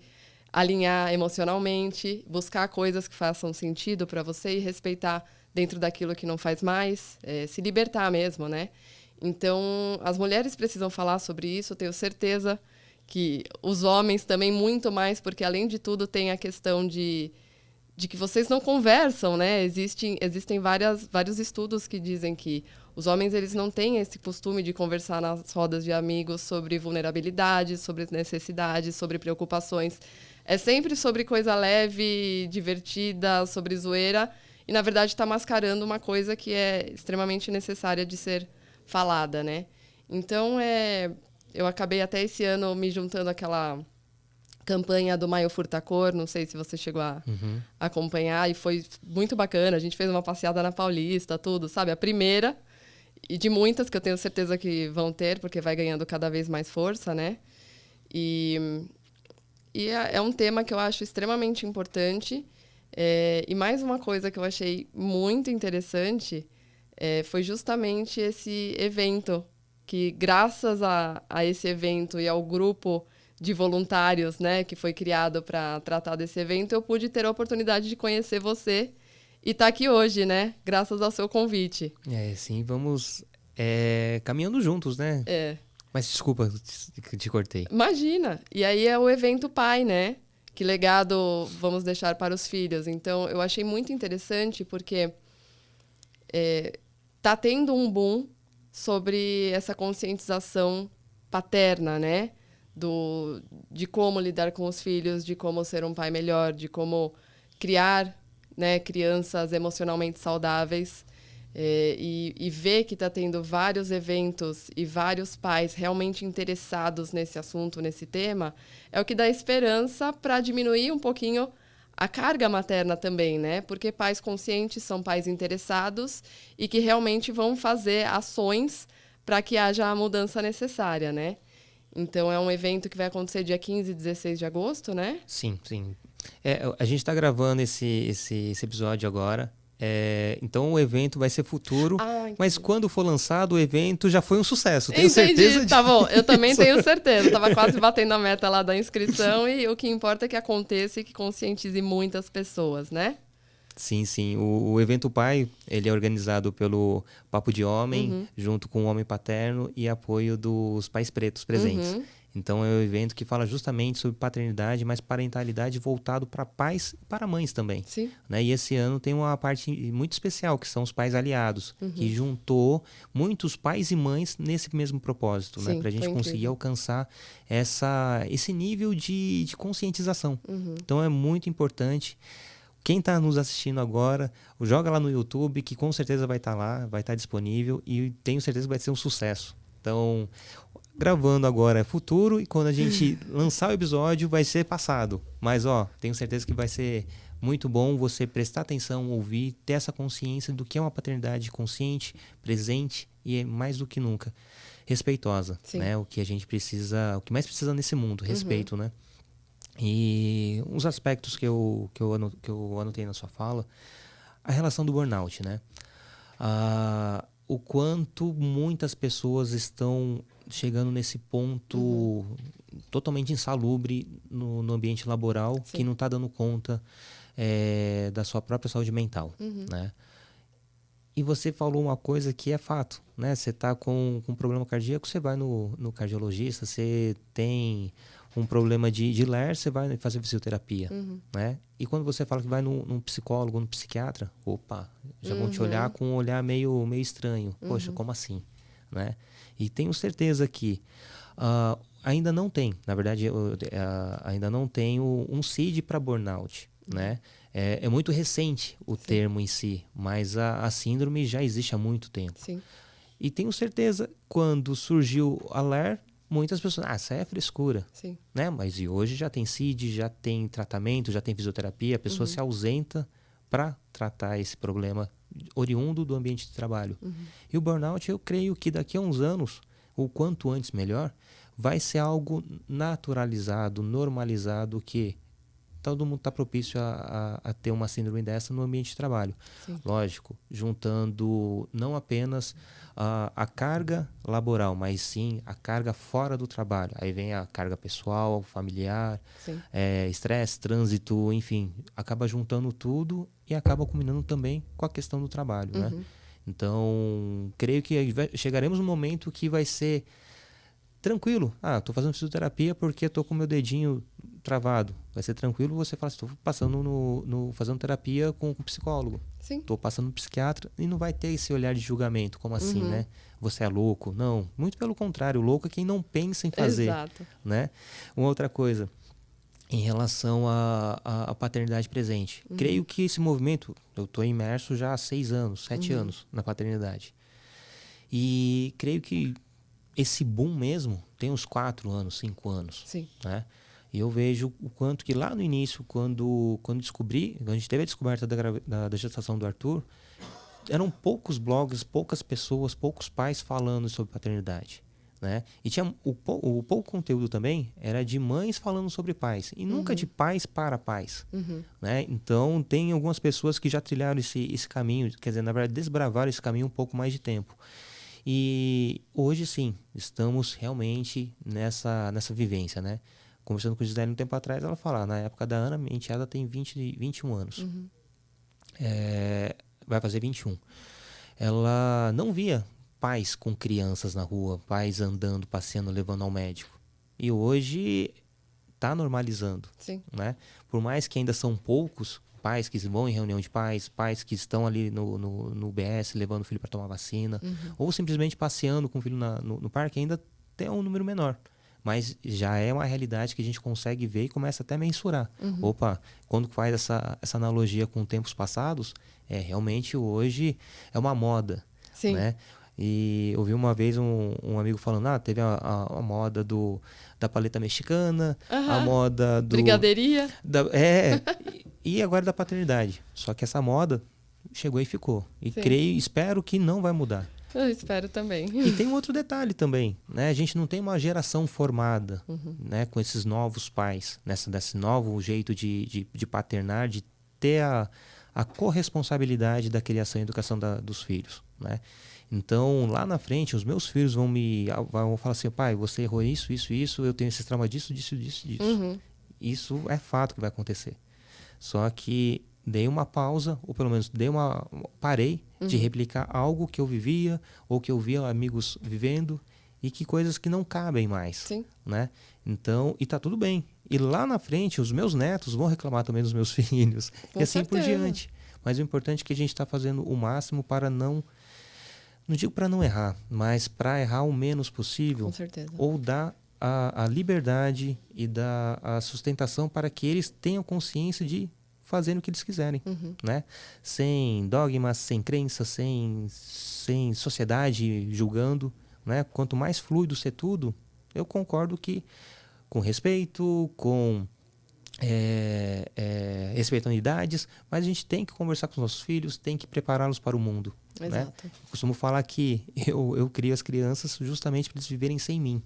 alinhar emocionalmente, buscar coisas que façam sentido para você e respeitar dentro daquilo que não faz mais, se libertar mesmo, né? Então, as mulheres precisam falar sobre isso, eu tenho certeza que os homens também muito mais, porque além de tudo tem a questão de que vocês não conversam, né? Existem vários estudos que dizem que os homens eles não têm esse costume de conversar nas rodas de amigos sobre vulnerabilidades, sobre necessidades, sobre preocupações. É sempre sobre coisa leve, divertida, sobre zoeira, e na verdade está mascarando uma coisa que é extremamente necessária de ser falada, né? Então, eu acabei até esse ano me juntando àquela campanha do Maio Furtacor, não sei se você chegou a acompanhar, e foi muito bacana. A gente fez uma passeada na Paulista, tudo, sabe? A primeira, e de muitas que eu tenho certeza que vão ter, porque vai ganhando cada vez mais força, né? E é um tema que eu acho extremamente importante. E mais uma coisa que eu achei muito interessante foi justamente esse evento, que graças a esse evento e ao grupo de voluntários, né, que foi criado para tratar desse evento, eu pude ter a oportunidade de conhecer você e estar aqui hoje, né, graças ao seu convite. Sim, vamos caminhando juntos, né? Mas desculpa que te cortei. Imagina! E aí é o evento pai, né? Que legado vamos deixar para os filhos? Então, eu achei muito interessante porque tá tendo um boom sobre essa conscientização paterna, né? De como lidar com os filhos, de como ser um pai melhor, de como criar, né, crianças emocionalmente saudáveis. E ver que está tendo vários eventos e vários pais realmente interessados nesse assunto, nesse tema, é o que dá esperança para diminuir um pouquinho a carga materna também, né? Porque pais conscientes são pais interessados e que realmente vão fazer ações para que haja a mudança necessária, né? Então, é um evento que vai acontecer dia 15 e 16 de agosto, né? Sim. A gente está gravando esse episódio agora. Então, o evento vai ser futuro. Mas quando for lançado, o evento já foi um sucesso. Tenho certeza disso. Tá bom, eu também tenho certeza. Tava quase batendo a meta lá da inscrição e o que importa é que aconteça e que conscientize muitas pessoas, né? Sim. O evento pai, ele é organizado pelo Papo de Homem, junto com o Homem Paterno e apoio dos pais pretos presentes. Então, é um evento que fala justamente sobre paternidade, mas parentalidade voltado para pais e para mães também. Sim. Né? E esse ano tem uma parte muito especial, que são os pais aliados, que juntou muitos pais e mães nesse mesmo propósito, né? Para a gente conseguir alcançar esse nível de conscientização. Então, é muito importante. Quem está nos assistindo agora, joga lá no YouTube, que com certeza vai estar lá, vai estar disponível, e tenho certeza que vai ser um sucesso. Então, gravando agora é futuro, e quando a gente lançar o episódio vai ser passado. Mas, tenho certeza que vai ser muito bom você prestar atenção, ouvir, ter essa consciência do que é uma paternidade consciente, presente e, mais do que nunca, respeitosa. Né? O que a gente precisa, o que mais precisa nesse mundo, respeito, né? E uns aspectos que eu anotei na sua fala, a relação do burnout, né? O quanto muitas pessoas estão chegando nesse ponto totalmente insalubre no ambiente laboral, que não está dando conta da sua própria saúde mental, né? E você falou uma coisa que é fato, né? Você está com um problema cardíaco, você vai no cardiologista, você tem um problema de ler, você vai fazer fisioterapia, né? E quando você fala que vai num psicólogo, num psiquiatra, já vão te olhar com um olhar meio estranho. Poxa, como assim? Né? E tenho certeza que ainda não tem, na verdade, ainda não tem um CID para burnout, né? É muito recente o termo em si, mas a síndrome já existe há muito tempo. Sim. E tenho certeza, quando surgiu a LER, muitas pessoas, isso aí é frescura. Sim. Né? Mas e hoje já tem CID, já tem tratamento, já tem fisioterapia, a pessoa se ausenta para tratar esse problema oriundo do ambiente de trabalho. E o burnout, eu creio que daqui a uns anos, o quanto antes melhor, vai ser algo naturalizado, normalizado, que todo mundo está propício a ter uma síndrome dessa no ambiente de trabalho. Sim. Lógico, juntando não apenas a carga laboral, mas sim a carga fora do trabalho. Aí vem a carga pessoal, familiar, estresse, trânsito, enfim, acaba juntando tudo e acaba culminando também com a questão do trabalho, né? Então, creio que chegaremos num momento que vai ser tranquilo. Tô fazendo fisioterapia porque tô com meu dedinho travado. Vai ser tranquilo você falar assim, tô passando fazendo terapia com um psicólogo. Sim. Tô passando no psiquiatra e não vai ter esse olhar de julgamento, como assim, né? Você é louco. Não, muito pelo contrário, o louco é quem não pensa em fazer. Exato. Né? Uma outra coisa, em relação à paternidade presente. Creio que esse movimento, eu tô imerso já há 6 anos, 7 anos na paternidade. E creio que esse boom mesmo tem uns 4 anos, 5 anos. Sim. Né? E eu vejo o quanto que lá no início, quando a gente teve a descoberta da gestação do Arthur, eram poucos blogs, poucas pessoas, poucos pais falando sobre paternidade. Né? E tinha o pouco conteúdo também era de mães falando sobre pais. E nunca de pais para pais. Né? Então, tem algumas pessoas que já trilharam esse caminho, quer dizer, na verdade, desbravaram esse caminho um pouco mais de tempo. E hoje, sim, estamos realmente nessa vivência, né? Conversando com a Gisele um tempo atrás, ela fala, na época da Ana, minha enteada tem 21 anos. Vai fazer 21. Ela não via pais com crianças na rua, pais andando, passeando, levando ao médico. E hoje está normalizando. Sim. Né? Por mais que ainda são poucos pais que vão em reunião de pais que estão ali no UBS levando o filho para tomar vacina, ou simplesmente passeando com o filho no parque, ainda tem um número menor. Mas já é uma realidade que a gente consegue ver e começa até a mensurar. Opa, quando faz essa analogia com tempos passados, realmente hoje é uma moda. Sim. Né? E eu vi uma vez um amigo falando, teve a moda da paleta mexicana, a moda do... Brigadeiria. E agora da paternidade. Só que essa moda chegou e ficou. E espero que não vai mudar. Eu espero também. E tem um outro detalhe também, né? A gente não tem uma geração formada, né? Com esses novos pais, desse novo jeito de paternar, de ter a corresponsabilidade da criação e educação dos filhos, né? Então, lá na frente, os meus filhos vão falar assim, pai, você errou isso, eu tenho esse trauma disso. Isso é fato que vai acontecer. Só que dei uma pausa, ou pelo menos parei de replicar algo que eu vivia, ou que eu via amigos vivendo, e que coisas que não cabem mais. Sim. Né? Então, e tá tudo bem. E lá na frente, os meus netos vão reclamar também dos meus filhos. Com e assim certeza. por diante. Mas o importante é que a gente está fazendo o máximo para não digo para não errar, mas para errar o menos possível. Com certeza. Ou dar a liberdade e dar a sustentação para que eles tenham consciência de fazerem o que eles quiserem, né? Sem dogmas, sem crenças, sem sociedade julgando, né? Quanto mais fluido ser tudo, eu concordo que com respeito, com respeitando idades, mas a gente tem que conversar com os nossos filhos, tem que prepará-los para o mundo. Exato. Né? Costumo falar que eu crio as crianças justamente para eles viverem sem mim.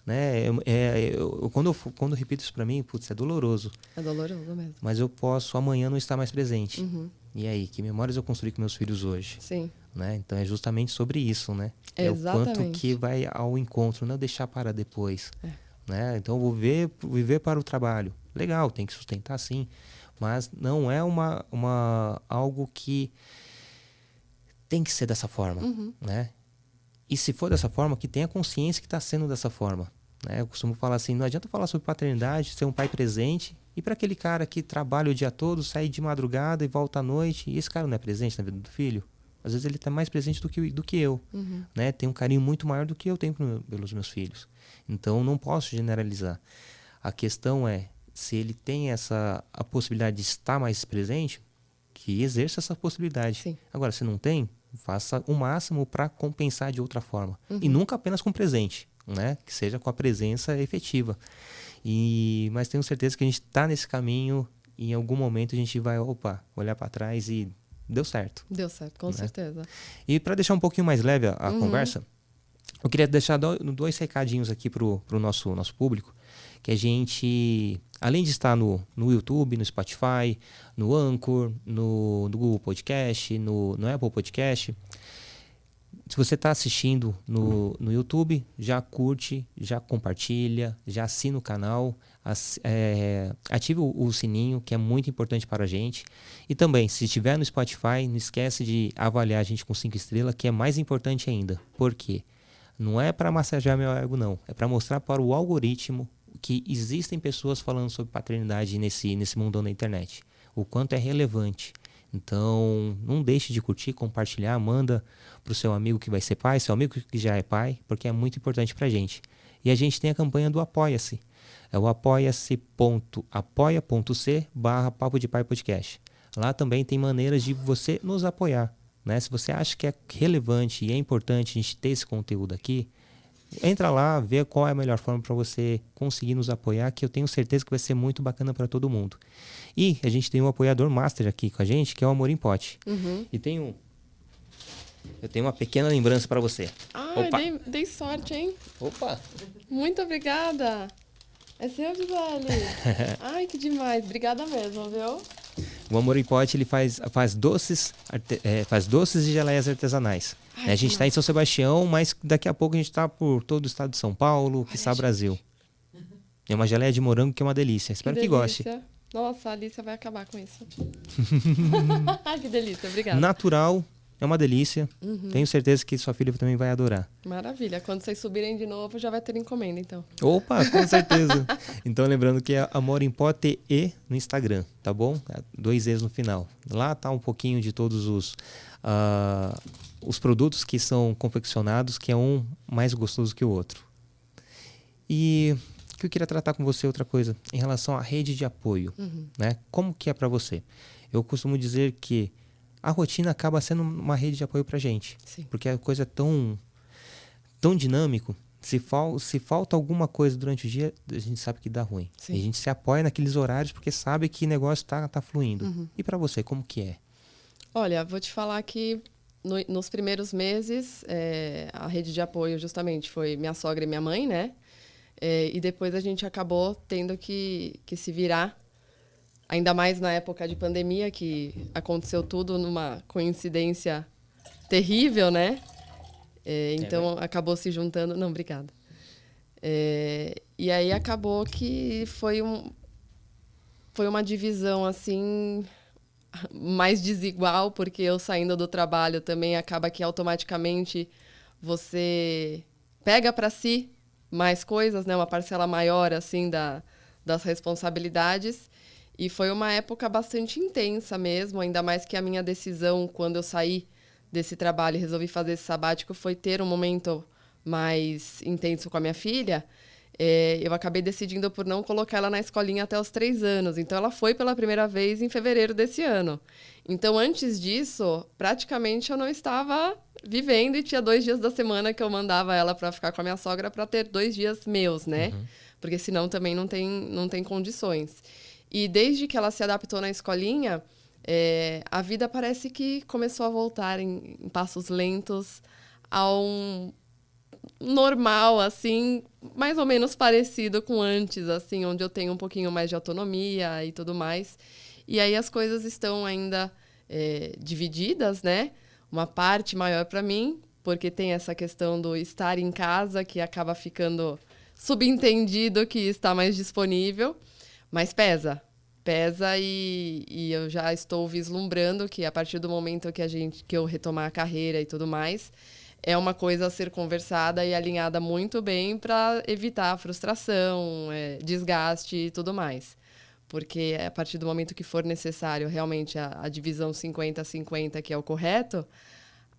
Né? Quando eu repito isso para mim, putz, é doloroso. É doloroso mesmo. Mas eu posso amanhã não estar mais presente. E aí, que memórias eu construí com meus filhos hoje? Sim. Né? Então é justamente sobre isso, né? Exatamente. É o quanto que vai ao encontro, não deixar para depois. Né? Então eu vou viver para o trabalho. Legal, tem que sustentar sim. Mas não é algo que tem que ser dessa forma, né? E se for dessa forma, que tenha consciência que está sendo dessa forma. Né? Eu costumo falar assim, não adianta falar sobre paternidade, ser um pai presente, e para aquele cara que trabalha o dia todo, sai de madrugada e volta à noite, e esse cara não é presente na vida do filho? Às vezes ele está mais presente do que eu. Né? Tem um carinho muito maior do que eu tenho pelos meus filhos. Então, não posso generalizar. A questão é, se ele tem a possibilidade de estar mais presente, que exerça essa possibilidade. Sim. Agora, se não tem, faça o máximo para compensar de outra forma. E nunca apenas com presente, né? Que seja com a presença efetiva. Mas tenho certeza que a gente está nesse caminho e em algum momento a gente vai, olhar para trás e deu certo. Deu certo, com certeza. E para deixar um pouquinho mais leve a conversa, eu queria deixar 2 recadinhos aqui para o nosso público, que a gente, além de estar no YouTube, no Spotify, no Anchor, no Google Podcast, no Apple Podcast, Se você está assistindo no YouTube, já curte, já compartilha, já assina o canal, ative o sininho, que é muito importante para a gente. E também, se estiver no Spotify, não esquece de avaliar a gente com 5 estrelas, que é mais importante ainda. Por quê? Não é para massagear meu ego, não. É para mostrar para o algoritmo que existem pessoas falando sobre paternidade nesse mundão da internet. O quanto é relevante. Então, não deixe de curtir, compartilhar, manda para o seu amigo que vai ser pai, seu amigo que já é pai, porque é muito importante para a gente. E a gente tem a campanha do Apoia-se. É o apoia.se/Papo de Pai Podcast. Lá também tem maneiras de você nos apoiar, né? Se você acha que é relevante e é importante a gente ter esse conteúdo aqui, entra lá, vê qual é a melhor forma para você conseguir nos apoiar, que eu tenho certeza que vai ser muito bacana para todo mundo. E a gente tem um apoiador master aqui com a gente, que é o Amor em Pote. E eu tenho uma pequena lembrança para você. Dei sorte, hein? Opa! Muito obrigada. É seu, Gisele. Ai, que demais. Obrigada mesmo, viu? O Amor em Pote, ele faz doces e geleias artesanais. A gente está em São Sebastião, mas daqui a pouco a gente está por todo o estado de São Paulo, quiçá Brasil. É uma geleia de morango que é uma delícia. Espero que goste. Nossa, a Alicia vai acabar com isso. Que delícia, obrigada. Natural, é uma delícia. Tenho certeza que sua filha também vai adorar. Maravilha. Quando vocês subirem de novo, já vai ter encomenda, então. Opa, com certeza. Então, lembrando que é Amor em Pote no Instagram, tá bom? 2 E's no final. Lá tá um pouquinho de todos os produtos que são confeccionados, que é um mais gostoso que o outro. E que eu queria tratar com você outra coisa, em relação à rede de apoio, né? Como que é para você? Eu costumo dizer que a rotina acaba sendo uma rede de apoio pra gente. Sim. Porque a coisa é tão dinâmico. Se falta alguma coisa durante o dia, a gente sabe que dá ruim. Sim. E a gente se apoia naqueles horários porque sabe que o negócio tá fluindo. E para você, como que é? Olha, vou te falar que nos primeiros meses, a rede de apoio justamente foi minha sogra e minha mãe, né? E depois a gente acabou tendo que se virar, ainda mais na época de pandemia, que aconteceu tudo numa coincidência terrível, né? Então, acabou se juntando... Não, obrigada. E aí, acabou que foi uma divisão, assim, mais desigual, porque eu saindo do trabalho também acaba que automaticamente você pega para si mais coisas, né? Uma parcela maior, assim, das responsabilidades. E foi uma época bastante intensa mesmo, ainda mais que a minha decisão, quando eu saí desse trabalho e resolvi fazer esse sabático, foi ter um momento mais intenso com a minha filha. Eu acabei decidindo por não colocar ela na escolinha até os 3 anos. Então, ela foi pela primeira vez em fevereiro desse ano. Então, antes disso, praticamente eu não estava vivendo e tinha 2 dias da semana que eu mandava ela para ficar com a minha sogra para ter 2 dias meus, né? Porque senão também não tem condições. E desde que ela se adaptou na escolinha, a vida parece que começou a voltar em passos lentos a um normal, assim, mais ou menos parecido com antes, assim, onde eu tenho um pouquinho mais de autonomia e tudo mais. E aí as coisas estão ainda divididas, né? Uma parte maior para mim, porque tem essa questão do estar em casa, que acaba ficando subentendido que está mais disponível, mas pesa e eu já estou vislumbrando que a partir do momento que eu retomar a carreira e tudo mais, é uma coisa a ser conversada e alinhada muito bem para evitar frustração, desgaste e tudo mais. Porque a partir do momento que for necessário realmente a divisão 50-50, que é o correto,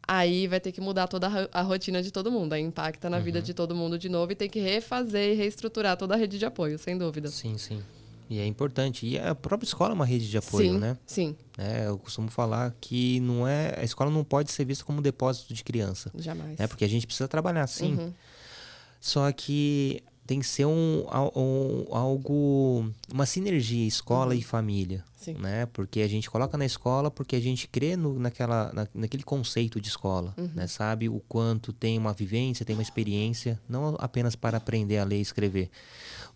aí vai ter que mudar toda a rotina de todo mundo. Aí impacta na vida de todo mundo de novo e tem que refazer e reestruturar toda a rede de apoio, sem dúvida. Sim, sim. E é importante. E a própria escola é uma rede de apoio, sim, né? Sim. Eu costumo falar que a escola não pode ser vista como um depósito de criança. Jamais. Porque a gente precisa trabalhar, sim. Só que tem que ser uma sinergia escola e família. Sim. Né? Porque a gente coloca na escola porque a gente crê naquele conceito de escola. Né? Sabe o quanto tem uma vivência, tem uma experiência, não apenas para aprender a ler e escrever,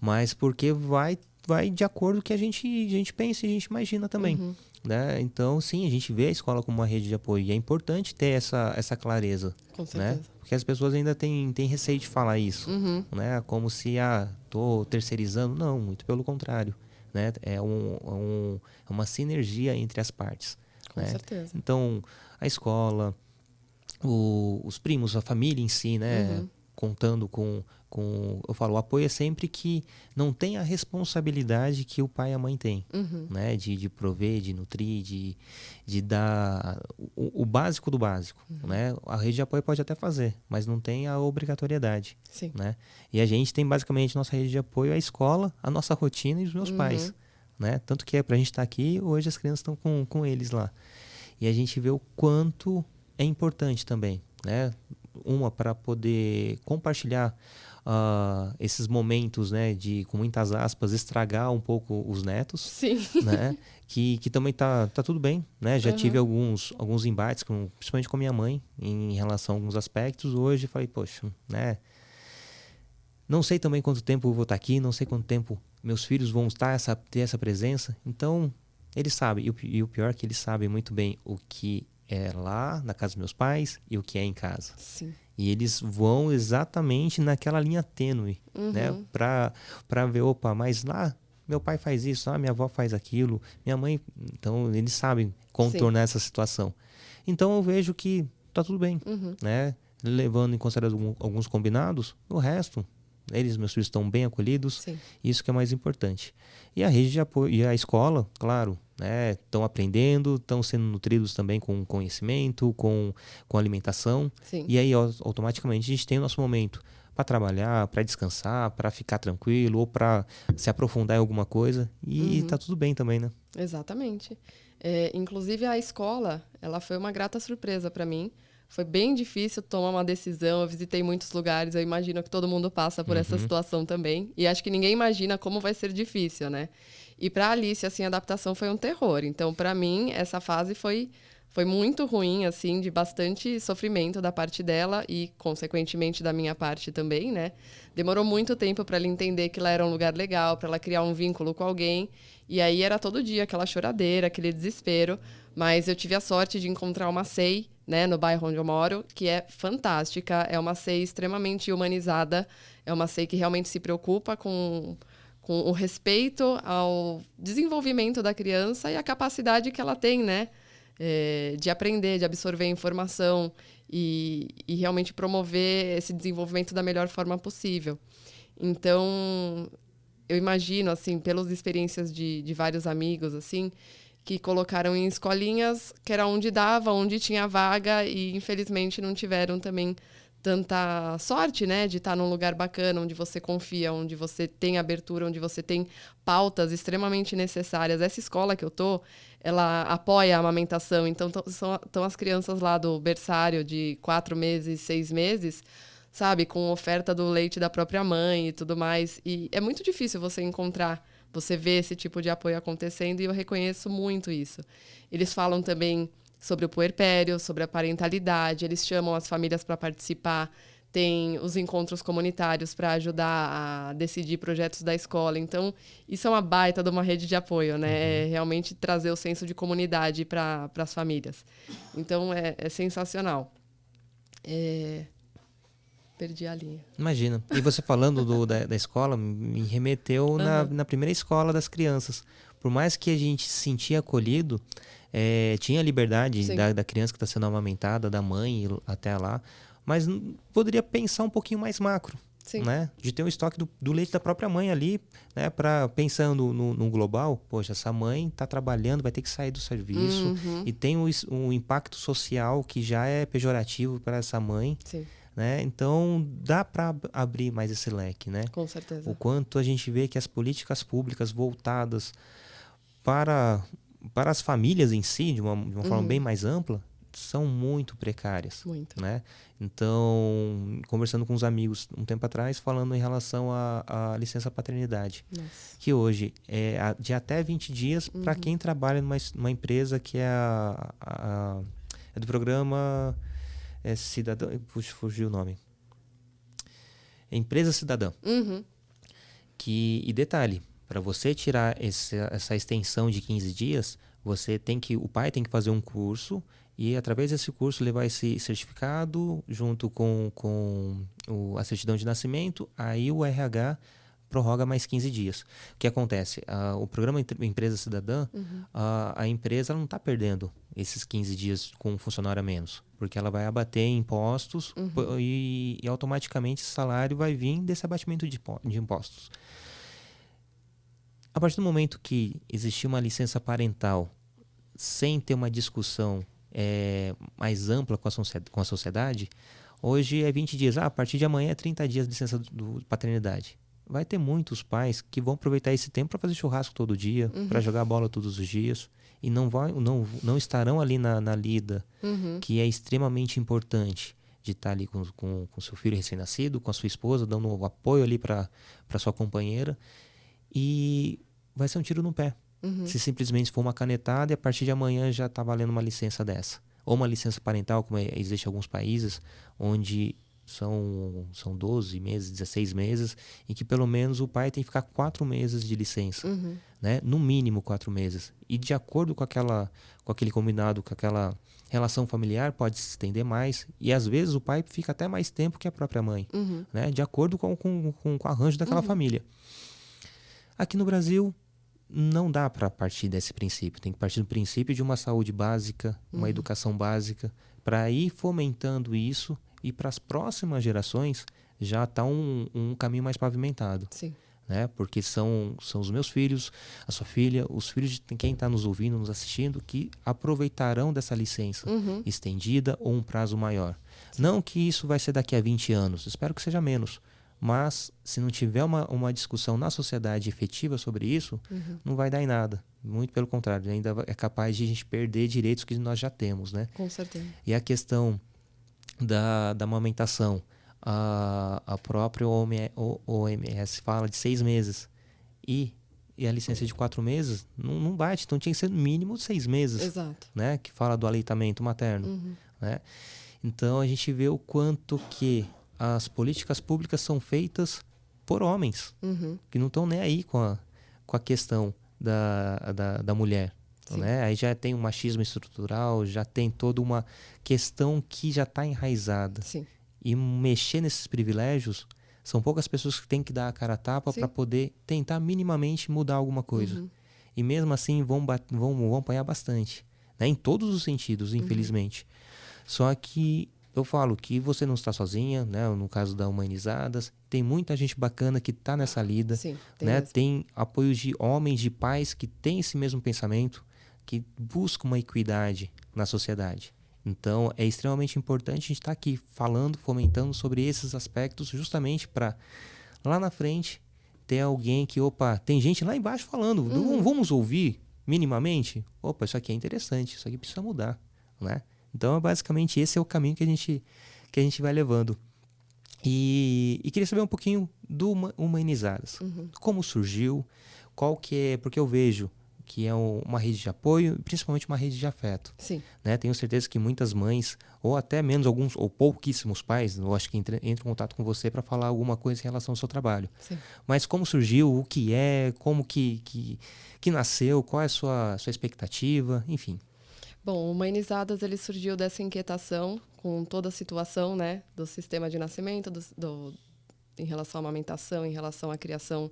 mas porque vai vai de acordo com o que a gente pensa e a gente imagina também. Né? Então, sim, a gente vê a escola como uma rede de apoio. E é importante ter essa clareza. Com certeza. Né? Porque as pessoas ainda têm receio de falar isso. Né? Como se, tô terceirizando. Não, muito pelo contrário. Né? É uma sinergia entre as partes. Com né? certeza. Então, a escola, os primos, a família em si, né? Contando com... Eu falo, o apoio é sempre que não tem a responsabilidade que o pai e a mãe têm. Né? De prover, de nutrir, de dar o básico do básico. Né? A rede de apoio pode até fazer, mas não tem a obrigatoriedade. Sim. Né? E a gente tem basicamente nossa rede de apoio, a escola, a nossa rotina e os meus pais. Né? Tanto que pra gente estar aqui, hoje as crianças estão com eles lá. E a gente vê o quanto é importante também. Né? Para poder compartilhar esses momentos, né, de, com muitas aspas, estragar um pouco os netos. Sim. Né, que também tá tudo bem. Né? Já tive alguns embates, principalmente com a minha mãe, em relação a alguns aspectos. Hoje falei, poxa, né, não sei também quanto tempo eu vou estar aqui, não sei quanto tempo meus filhos vão ter essa presença. Então, eles sabem. E o pior é que eles sabem muito bem o que é lá na casa dos meus pais e o que é em casa. Sim. E eles vão exatamente naquela linha tênue, né? Pra ver, opa, mas lá meu pai faz isso, minha avó faz aquilo, minha mãe... Então, eles sabem contornar essa situação. Então, eu vejo que tá tudo bem, né? Levando em consideração alguns combinados, o resto... meus filhos estão bem acolhidos. Sim. Isso que é mais importante. E a rede de apoio, e a escola, claro, né, estão aprendendo, estão sendo nutridos também com conhecimento, com alimentação. Sim. E aí, automaticamente, a gente tem o nosso momento para trabalhar, para descansar, para ficar tranquilo ou para se aprofundar em alguma coisa. E tá tudo bem também, né? Exatamente. Inclusive, a escola, ela foi uma grata surpresa para mim. Foi bem difícil tomar uma decisão. Eu visitei muitos lugares. Eu imagino que todo mundo passa por essa situação também. E acho que ninguém imagina como vai ser difícil, né? E para a Alice, assim, a adaptação foi um terror. Então, para mim, essa fase foi muito ruim, assim, de bastante sofrimento da parte dela e, consequentemente, da minha parte também, né? Demorou muito tempo para ela entender que lá era um lugar legal, para ela criar um vínculo com alguém. E aí era todo dia aquela choradeira, aquele desespero. Mas eu tive a sorte de encontrar uma SEI, né, no bairro onde eu moro, que é fantástica. É uma SEI extremamente humanizada. É uma SEI que realmente se preocupa com o respeito ao desenvolvimento da criança e a capacidade que ela tem, né? De aprender, de absorver informação e realmente promover esse desenvolvimento da melhor forma possível. Então, eu imagino, assim, pelas experiências de vários amigos, assim, que colocaram em escolinhas que era onde dava, onde tinha vaga e, infelizmente, não tiveram também tanta sorte, né, de estar num lugar bacana, onde você confia, onde você tem abertura, onde você tem pautas extremamente necessárias. Essa escola que eu tô, ela apoia a amamentação, então estão as crianças lá do berçário de 4 meses, 6 meses, sabe, com oferta do leite da própria mãe e tudo mais. E é muito difícil você encontrar, você ver esse tipo de apoio acontecendo e eu reconheço muito isso. Eles falam também sobre o puerpério, sobre a parentalidade, eles chamam as famílias para participar, tem os encontros comunitários para ajudar a decidir projetos da escola. Então, isso é uma baita de uma rede de apoio, né? É realmente trazer o senso de comunidade para as famílias. Então, é sensacional. Perdi a linha. Imagina. E você falando da escola, me remeteu na primeira escola das crianças. Por mais que a gente se sentia acolhido, tinha a liberdade da criança que está sendo amamentada, da mãe até lá, mas poderia pensar um pouquinho mais macro. Sim. Né? De ter um estoque do leite da própria mãe ali, né? Pensando no global, poxa, essa mãe está trabalhando, vai ter que sair do serviço e tem um impacto social que já é pejorativo para essa mãe. Sim. Né? Então, dá para abrir mais esse leque, né? Com certeza. O quanto a gente vê que as políticas públicas voltadas para as famílias em si, de uma forma bem mais ampla, são muito precárias. Muito. Né? Então, conversando com uns amigos um tempo atrás, falando em relação à licença paternidade, que hoje é de até 20 dias para quem trabalha numa empresa que é é do programa... Cidadão... Puxa, fugiu o nome. Empresa Cidadã. Uhum. E detalhe, para você tirar essa extensão de 15 dias, o pai tem que fazer um curso e, através desse curso, levar esse certificado junto com a certidão de nascimento. Aí o RH prorroga mais 15 dias. O que acontece? O programa Empresa Cidadã, a empresa não está perdendo esses 15 dias com um funcionário a menos, porque ela vai abater impostos e automaticamente esse salário vai vir desse abatimento de impostos. A partir do momento que existir uma licença parental sem ter uma discussão mais ampla com a sociedade, hoje é 20 dias. A partir de amanhã é 30 dias de licença de paternidade. Vai ter muitos pais que vão aproveitar esse tempo para fazer churrasco todo dia, para jogar bola todos os dias, e não estarão ali na lida, que é extremamente importante, de estar ali com seu filho recém-nascido, com a sua esposa, dando um apoio ali para sua companheira, e vai ser um tiro no pé. Se simplesmente for uma canetada e a partir de amanhã já está valendo uma licença dessa. Ou uma licença parental, como existe em alguns países, onde são 12 meses, 16 meses, em que pelo menos o pai tem que ficar 4 meses de licença, né? No mínimo 4 meses. E de acordo com aquele combinado, com aquela relação familiar, pode se estender mais. E às vezes o pai fica até mais tempo que a própria mãe, né? De acordo com o arranjo daquela família. Aqui no Brasil, não dá para partir desse princípio. Tem que partir do princípio de uma saúde básica, uma educação básica, para ir fomentando isso. E para as próximas gerações já está um caminho mais pavimentado. Sim. Né? Porque são os meus filhos, a sua filha, os filhos de quem está nos ouvindo, nos assistindo, que aproveitarão dessa licença estendida ou um prazo maior. Sim. Não que isso vai ser daqui a 20 anos, espero que seja menos. Mas se não tiver uma discussão na sociedade efetiva sobre isso, não vai dar em nada. Muito pelo contrário, ainda é capaz de a gente perder direitos que nós já temos. Né? Com certeza. E a questão da amamentação, a própria OMS fala de 6 meses e a licença de 4 meses não bate, então tinha que ser no mínimo 6 meses. Exato. Né? Que fala do aleitamento materno. Né? Então a gente vê o quanto que as políticas públicas são feitas por homens que não estão nem aí com a questão da mulher. Né? Aí já tem um machismo estrutural, já tem toda uma questão que já está enraizada. Sim. E mexer nesses privilégios, são poucas pessoas que têm que dar a cara a tapa para poder tentar minimamente mudar alguma coisa. E mesmo assim vão apanhar bastante. Né? Em todos os sentidos, infelizmente. Só que eu falo que você não está sozinha, né? No caso da Humanizadas, tem muita gente bacana que está nessa lida. Sim, né? Tem apoio de homens, de pais que têm esse mesmo pensamento, que buscam uma equidade na sociedade. Então, é extremamente importante a gente estar aqui falando, fomentando sobre esses aspectos, justamente para, lá na frente, ter alguém que, tem gente lá embaixo falando, vamos ouvir minimamente? Isso aqui é interessante, isso aqui precisa mudar, né? Então, basicamente, esse é o caminho que a gente vai levando. E queria saber um pouquinho do Humanizadas. Como surgiu, qual que é... Porque eu vejo que é uma rede de apoio e principalmente uma rede de afeto. Sim. Né? Tenho certeza que muitas mães, ou até menos alguns, ou pouquíssimos pais, eu acho que entram em contato com você para falar alguma coisa em relação ao seu trabalho. Sim. Mas como surgiu, o que é, como que nasceu, qual é a sua expectativa, enfim. Bom, o Humanizadas ele surgiu dessa inquietação com toda a situação, né, do sistema de nascimento, em relação à amamentação, em relação à criação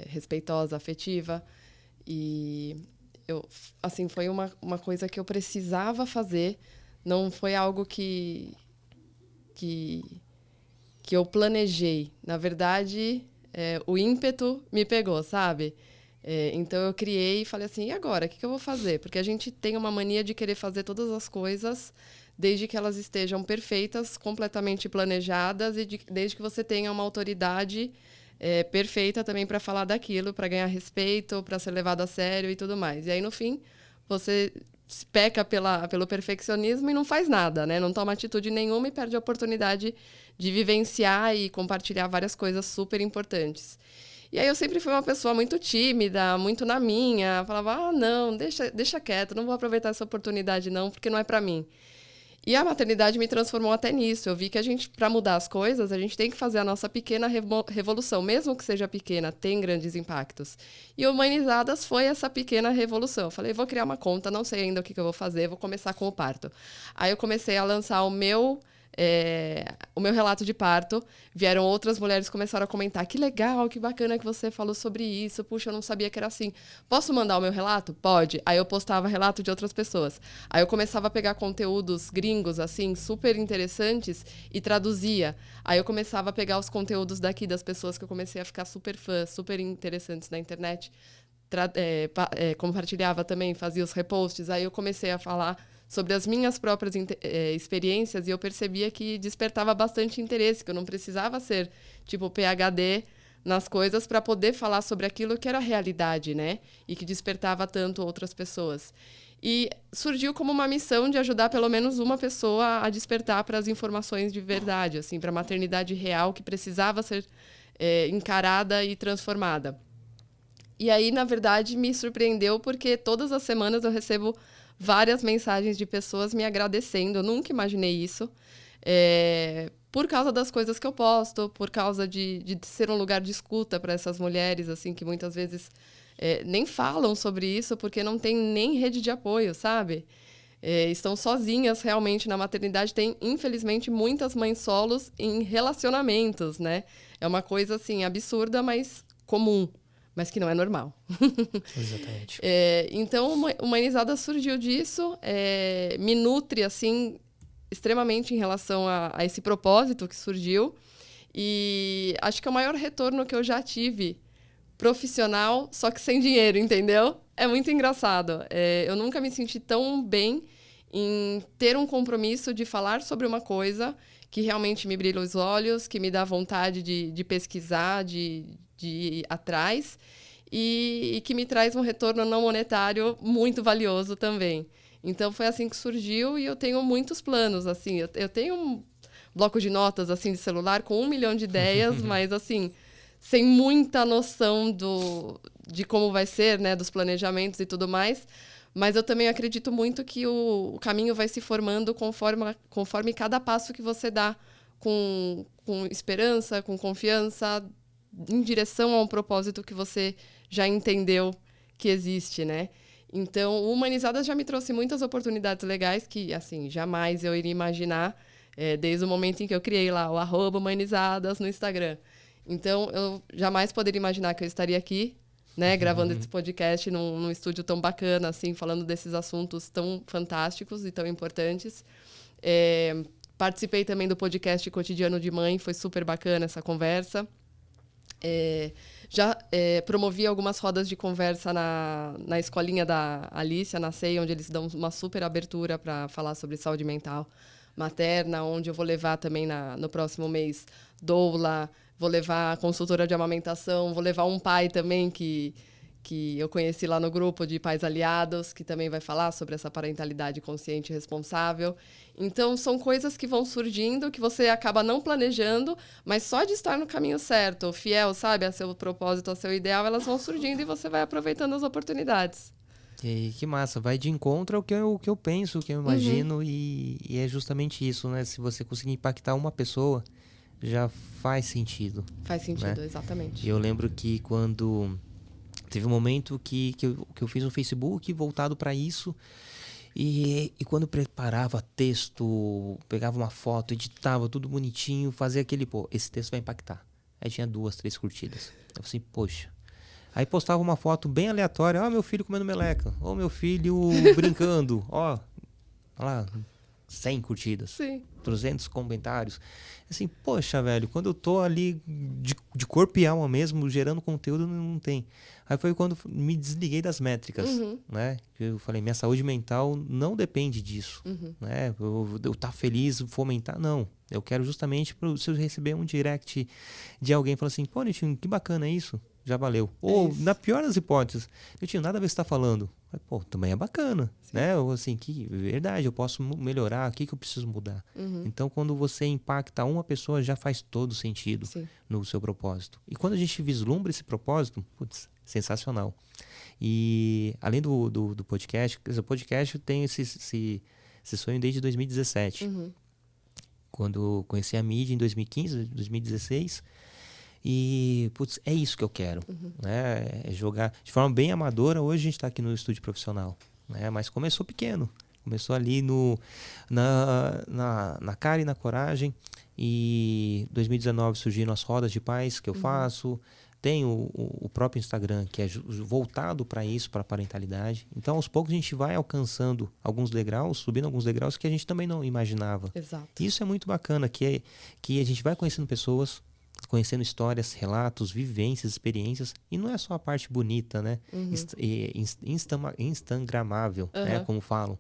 respeitosa, afetiva. E foi uma coisa que eu precisava fazer, não foi algo que eu planejei. Na verdade, o ímpeto me pegou, sabe? Então, eu criei e falei assim, e agora? O que eu vou fazer? Porque a gente tem uma mania de querer fazer todas as coisas desde que elas estejam perfeitas, completamente planejadas, e desde que você tenha uma autoridade perfeita também para falar daquilo, para ganhar respeito, para ser levado a sério e tudo mais. E aí, no fim, você peca pelo perfeccionismo e não faz nada, né? Não toma atitude nenhuma e perde a oportunidade de vivenciar e compartilhar várias coisas super importantes. E aí eu sempre fui uma pessoa muito tímida, muito na minha. Falava, não, deixa quieto, não vou aproveitar essa oportunidade não, porque não é para mim. E a maternidade me transformou até nisso. Eu vi que para mudar as coisas, a gente tem que fazer a nossa pequena revolução. Mesmo que seja pequena, tem grandes impactos. E Humanizadas foi essa pequena revolução. Eu falei, vou criar uma conta, não sei ainda o que eu vou fazer, vou começar com o parto. Aí eu comecei a lançar o meu relato de parto. Vieram outras mulheres, começaram a comentar, que legal, que bacana que você falou sobre isso, puxa, eu não sabia que era assim. Posso mandar o meu relato? Pode. Aí eu postava relato de outras pessoas. Aí eu começava a pegar conteúdos gringos, assim, super interessantes e traduzia. Aí eu começava a pegar os conteúdos daqui das pessoas que eu comecei a ficar super fã, super interessantes na internet, compartilhava também, fazia os reposts. Aí eu comecei a falar sobre as minhas próprias experiências e eu percebia que despertava bastante interesse, que eu não precisava ser, tipo, PhD nas coisas para poder falar sobre aquilo que era realidade, né? E que despertava tanto outras pessoas. E surgiu como uma missão de ajudar pelo menos uma pessoa a despertar para as informações de verdade, assim, para a maternidade real que precisava ser encarada e transformada. E aí, na verdade, me surpreendeu porque todas as semanas eu recebo várias mensagens de pessoas me agradecendo. Eu nunca imaginei isso. Por causa das coisas que eu posto, por causa de ser um lugar de escuta para essas mulheres, assim, que muitas vezes nem falam sobre isso porque não tem nem rede de apoio, sabe? Estão sozinhas realmente na maternidade. Tem, infelizmente, muitas mães solos em relacionamentos, né? É uma coisa, assim, absurda, mas comum. Mas que não é normal. Exatamente. Então, Humanizada surgiu disso, me nutre, assim, extremamente em relação a esse propósito que surgiu. E acho que é o maior retorno que eu já tive profissional, só que sem dinheiro, entendeu? É muito engraçado. Eu nunca me senti tão bem em ter um compromisso de falar sobre uma coisa que realmente me brilha os olhos, que me dá vontade de pesquisar, de ir atrás e que me traz um retorno não monetário muito valioso também. Então, foi assim que surgiu e eu tenho muitos planos, assim. Eu tenho um bloco de notas, assim, de celular com 1 milhão de ideias, mas, assim, sem muita noção de como vai ser, né, dos planejamentos e tudo mais. Mas eu também acredito muito que o caminho vai se formando conforme cada passo que você dá, com esperança, com confiança, em direção a um propósito que você já entendeu que existe, né? Então, o Humanizadas já me trouxe muitas oportunidades legais que, assim, jamais eu iria imaginar, desde o momento em que eu criei lá o @Humanizadas no Instagram. Então, eu jamais poderia imaginar que eu estaria aqui, né, gravando esse podcast num estúdio tão bacana, assim, falando desses assuntos tão fantásticos e tão importantes. Participei também do podcast Cotidiano de Mãe, foi super bacana essa conversa. Já promovi algumas rodas de conversa na escolinha da Alicia, na CEI, onde eles dão uma super abertura para falar sobre saúde mental materna, onde eu vou levar também no próximo mês doula, vou levar a consultora de amamentação, vou levar um pai também que eu conheci lá no grupo de pais aliados, que também vai falar sobre essa parentalidade consciente e responsável. Então, são coisas que vão surgindo, que você acaba não planejando, mas só de estar no caminho certo, fiel, sabe, a seu propósito, a seu ideal, elas vão surgindo e você vai aproveitando as oportunidades. E que massa, vai de encontro ao que eu penso, o que eu imagino, e é justamente isso, né? Se você conseguir impactar uma pessoa, já faz sentido. Faz sentido, né? Exatamente. E eu lembro que quando teve um momento que eu fiz um Facebook voltado para isso, e quando eu preparava texto, pegava uma foto, editava tudo bonitinho, fazia aquele, esse texto vai impactar. Aí tinha 2, 3 curtidas. Eu falei assim, poxa. Aí postava uma foto bem aleatória, meu filho comendo meleca, meu filho brincando, olha lá, 100 curtidas, Sim. 300 comentários. Assim, poxa, velho, quando eu tô ali de corpo e alma mesmo, gerando conteúdo, não tem. Aí foi quando me desliguei das métricas, né? Eu falei, minha saúde mental não depende disso, né? Eu tá feliz, fomentar, não. Eu quero justamente, se eu receber um direct de alguém falando assim, Nitinho, que bacana isso. Já valeu. Ou, na pior das hipóteses, eu tinha nada a ver com o que você está falando. Também é bacana, né? Ou assim, que verdade, eu posso melhorar, o que eu preciso mudar? Então, quando você impacta uma pessoa, já faz todo sentido no seu propósito. E quando a gente vislumbra esse propósito, sensacional. E além do podcast, o podcast tem esse esse sonho desde 2017. Quando eu conheci a mídia em 2015, 2016. E, putz, é isso que eu quero. Né? É jogar de forma bem amadora. Hoje a gente está aqui no estúdio profissional. Né? Mas começou pequeno. Começou ali na cara e na coragem. E em 2019 surgiram as rodas de paz que eu faço. Tem o próprio Instagram, que é voltado para isso, para a parentalidade. Então, aos poucos, a gente vai alcançando alguns degraus, subindo alguns degraus que a gente também não imaginava. Exato. Isso é muito bacana, que a gente vai conhecendo pessoas, conhecendo histórias, relatos, vivências, experiências. E não é só a parte bonita, né? Instagramável, né? Como falam.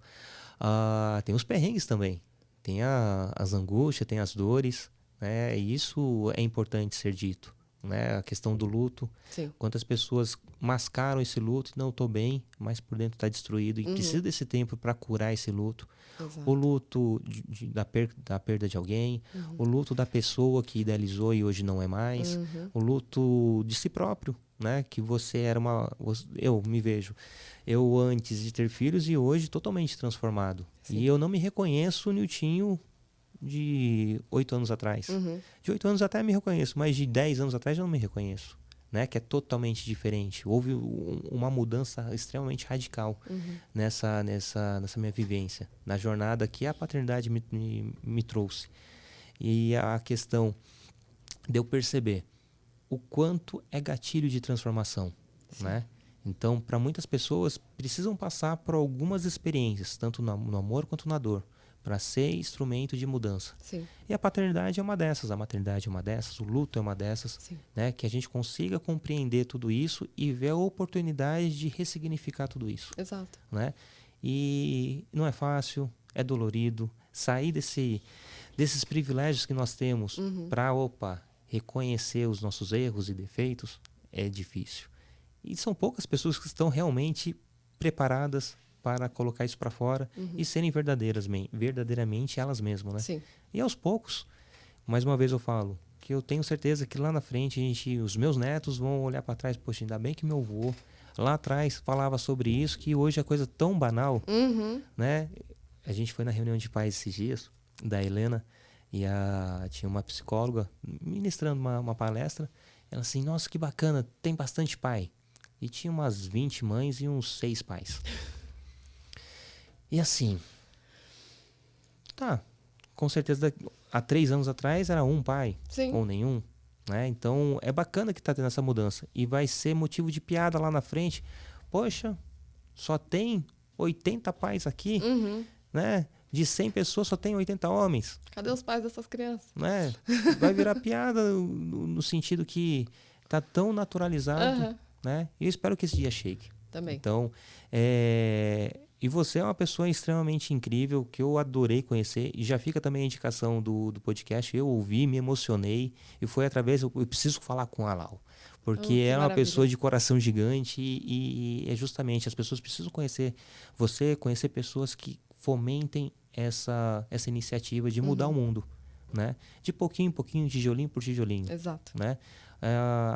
Tem os perrengues também. Tem as angústias, tem as dores. Né? E isso é importante ser dito. Né? A questão do luto. Sim. Quantas pessoas mascaram esse luto e não estou bem, mas por dentro está destruído. E precisa desse tempo para curar esse luto. Exato. O luto da perda de alguém, o luto da pessoa que idealizou e hoje não é mais, o luto de si próprio, né? Que você era eu me vejo, eu antes de ter filhos e hoje totalmente transformado. Sim. E eu não me reconheço o Niltinho de 8 anos atrás. De 8 anos até me reconheço, mas de 10 anos atrás eu não me reconheço. Né, que é totalmente diferente. Houve uma mudança extremamente radical nessa minha vivência, na jornada que a paternidade me trouxe. E a questão de eu perceber o quanto é gatilho de transformação. Né? Então, para muitas pessoas, precisam passar por algumas experiências, tanto no amor quanto na dor, para ser instrumento de mudança. Sim. E a paternidade é uma dessas, a maternidade é uma dessas, o luto é uma dessas, né? Que a gente consiga compreender tudo isso e ver a oportunidade de ressignificar tudo isso. Exato. Né? E não é fácil, é dolorido, sair desses privilégios que nós temos para, reconhecer os nossos erros e defeitos é difícil. E são poucas pessoas que estão realmente preparadas para colocar isso para fora e serem verdadeiramente elas mesmas, né? Sim. E aos poucos, mais uma vez eu falo, que eu tenho certeza que lá na frente os meus netos vão olhar para trás, poxa, ainda bem que meu avô lá atrás falava sobre isso, que hoje é coisa tão banal, né? A gente foi na reunião de pais esses dias, da Helena, e tinha uma psicóloga ministrando uma palestra, ela assim, nossa, que bacana, tem bastante pai. E tinha umas 20 mães e uns 6 pais. E assim, com certeza há 3 anos atrás era um pai, ou nenhum, né? Então é bacana que está tendo essa mudança e vai ser motivo de piada lá na frente. Poxa, só tem 80 pais aqui, né? De 100 pessoas só tem 80 homens. Cadê os pais dessas crianças? Né? Vai virar piada no sentido que está tão naturalizado, né? E eu espero que esse dia chegue. Também. Então, e você é uma pessoa extremamente incrível, que eu adorei conhecer. E já fica também a indicação do podcast. Eu ouvi, me emocionei. E foi através... Eu preciso falar com a Lau. Porque é uma pessoa de coração gigante. E é justamente, as pessoas precisam conhecer você, conhecer pessoas que fomentem essa iniciativa de mudar o mundo. Né? De pouquinho em pouquinho, tijolinho por tijolinho. Exato. Né?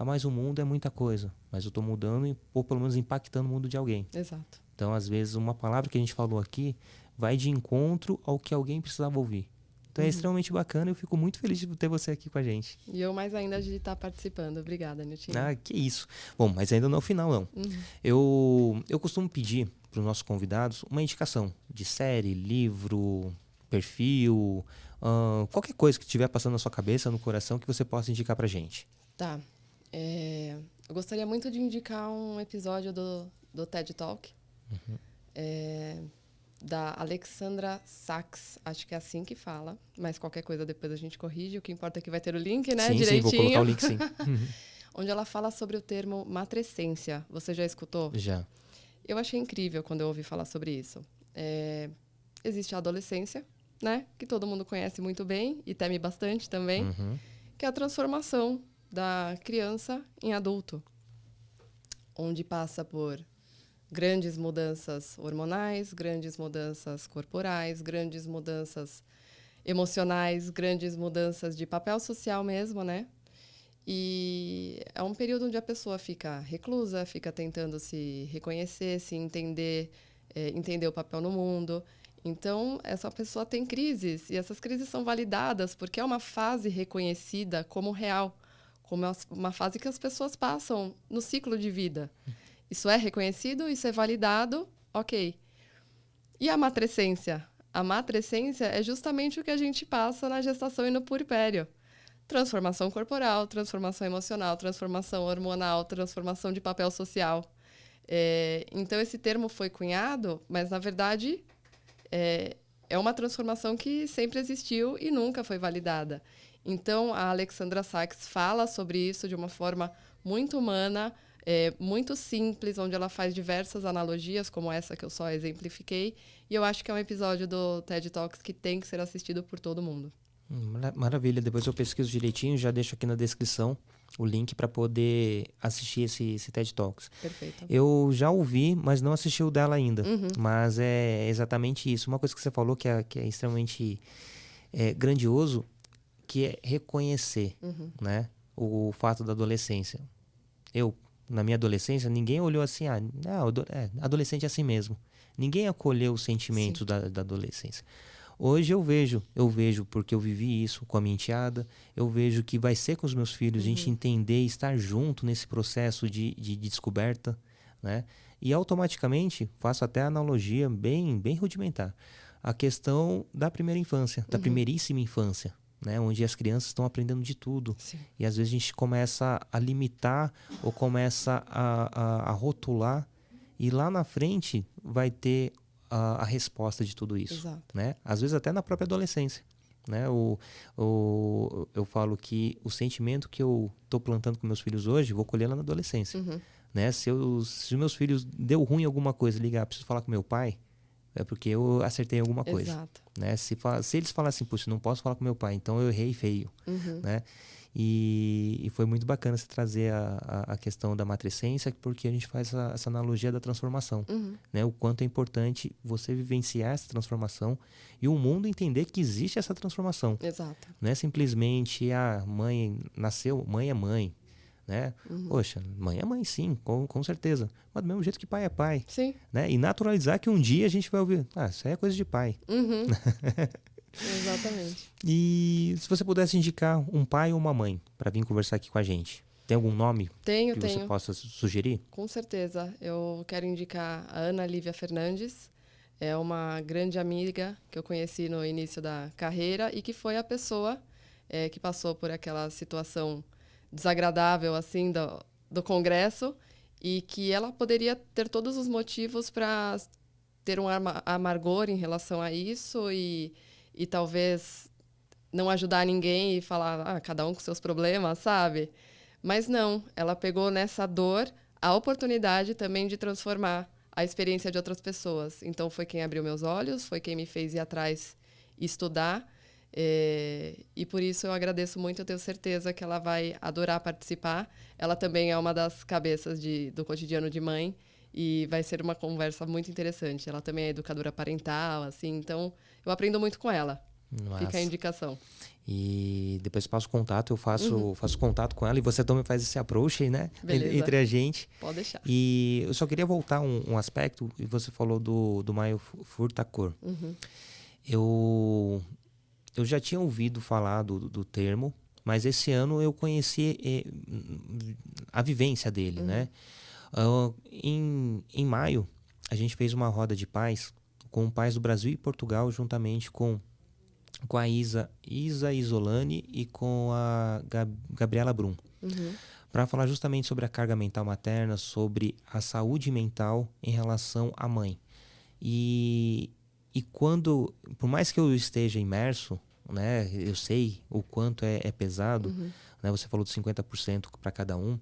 Mas o mundo é muita coisa. Mas eu estou mudando, ou pelo menos impactando o mundo de alguém. Exato. Então, às vezes, uma palavra que a gente falou aqui vai de encontro ao que alguém precisava ouvir. Então, é extremamente bacana e eu fico muito feliz de ter você aqui com a gente. E eu mais ainda de estar participando. Obrigada, Niltinho. Que isso. Bom, mas ainda não é o final, não. Eu costumo pedir para os nossos convidados uma indicação de série, livro, perfil, qualquer coisa que estiver passando na sua cabeça, no coração, que você possa indicar para a gente. Tá. Eu gostaria muito de indicar um episódio do TED Talk. Da Alexandra Sachs, acho que é assim que fala, mas qualquer coisa depois a gente corrige, o que importa é que vai ter o link, né, direitinho. Sim, vou colocar o link, sim. Onde ela fala sobre o termo matrescência. Você já escutou? Já. Eu achei incrível quando eu ouvi falar sobre isso. Existe a adolescência, né, que todo mundo conhece muito bem e teme bastante também, que é a transformação da criança em adulto, onde passa por grandes mudanças hormonais, grandes mudanças corporais, grandes mudanças emocionais, grandes mudanças de papel social mesmo, né? E é um período onde a pessoa fica reclusa, fica tentando se reconhecer, se entender, entender o papel no mundo. Então, essa pessoa tem crises, e essas crises são validadas porque é uma fase reconhecida como real, como uma fase que as pessoas passam no ciclo de vida. Isso é reconhecido, isso é validado, ok. E a matrescência? A matrescência é justamente o que a gente passa na gestação e no puerpério. Transformação corporal, transformação emocional, transformação hormonal, transformação de papel social. Então, esse termo foi cunhado, mas, na verdade, é uma transformação que sempre existiu e nunca foi validada. Então, a Alexandra Sachs fala sobre isso de uma forma muito humana, muito simples, onde ela faz diversas analogias, como essa que eu só exemplifiquei. E eu acho que é um episódio do TED Talks que tem que ser assistido por todo mundo. Maravilha, depois eu pesquiso direitinho, já deixo aqui na descrição o link para poder assistir esse TED Talks. Perfeito. Eu já ouvi, mas não assisti o dela ainda. Mas é exatamente isso. Uma coisa que você falou que é extremamente grandioso, que é reconhecer, né, o fato da adolescência. Na minha adolescência, ninguém olhou assim, adolescente é assim mesmo. Ninguém acolheu os sentimentos da adolescência. Hoje eu vejo porque eu vivi isso com a minha enteada, eu vejo que vai ser com os meus filhos, a gente entender e estar junto nesse processo de descoberta, né? E automaticamente, faço até a analogia bem rudimentar, a questão da primeira infância, da primeiríssima infância, né? Onde as crianças estão aprendendo de tudo. Sim. E às vezes a gente começa a limitar ou começa a rotular, e lá na frente vai ter a resposta de tudo isso. Exato. Né? Às vezes até na própria adolescência. Né? Eu falo que o sentimento que eu estou plantando com meus filhos hoje, vou colher lá na adolescência. Né? Se os meus filhos deu ruim em alguma coisa, ligar, preciso falar com meu pai, é porque eu acertei alguma coisa. Exato. Né? Se eles falarem assim, puxa, não posso falar com meu pai, então eu errei feio. Né? E foi muito bacana você trazer a questão da matrescência, porque a gente faz essa analogia da transformação. Né? O quanto é importante você vivenciar essa transformação e o mundo entender que existe essa transformação. Exato. Não é simplesmente a mãe nasceu, mãe é mãe. Né? Poxa, mãe é mãe, sim, com certeza. Mas do mesmo jeito que pai é pai. Sim. Né? E naturalizar que um dia a gente vai ouvir, isso aí é coisa de pai. Exatamente. E se você pudesse indicar um pai ou uma mãe para vir conversar aqui com a gente, tem algum nome Tenho. você possa sugerir? Com certeza. Eu quero indicar a Ana Lívia Fernandes. É uma grande amiga que eu conheci no início da carreira e que foi a pessoa que passou por aquela situação desagradável assim do Congresso, e que ela poderia ter todos os motivos para ter um amargor em relação a isso e talvez não ajudar ninguém e falar, cada um com seus problemas, sabe? Mas não, ela pegou nessa dor a oportunidade também de transformar a experiência de outras pessoas. Então, foi quem abriu meus olhos, foi quem me fez ir atrás e estudar. E por isso eu agradeço muito, eu tenho certeza que ela vai adorar participar. Ela também é uma das cabeças do cotidiano de mãe e vai ser uma conversa muito interessante. Ela também é educadora parental, assim, então eu aprendo muito com ela. Nossa. Fica a indicação. E depois passo o contato, eu faço contato com ela e você também faz esse approach, né? Beleza. Entre a gente. Pode deixar. E eu só queria voltar um aspecto, e você falou do Maio Furtacor. Eu já tinha ouvido falar do termo, mas esse ano eu conheci a vivência dele, né? Em maio, a gente fez uma roda de paz com pais do Brasil e Portugal, juntamente com a Isa Isolani e com a Gabriela Brum, para falar justamente sobre a carga mental materna, sobre a saúde mental em relação à mãe. E quando, por mais que eu esteja imerso, né, eu sei o quanto é pesado, né, você falou de 50% para cada um,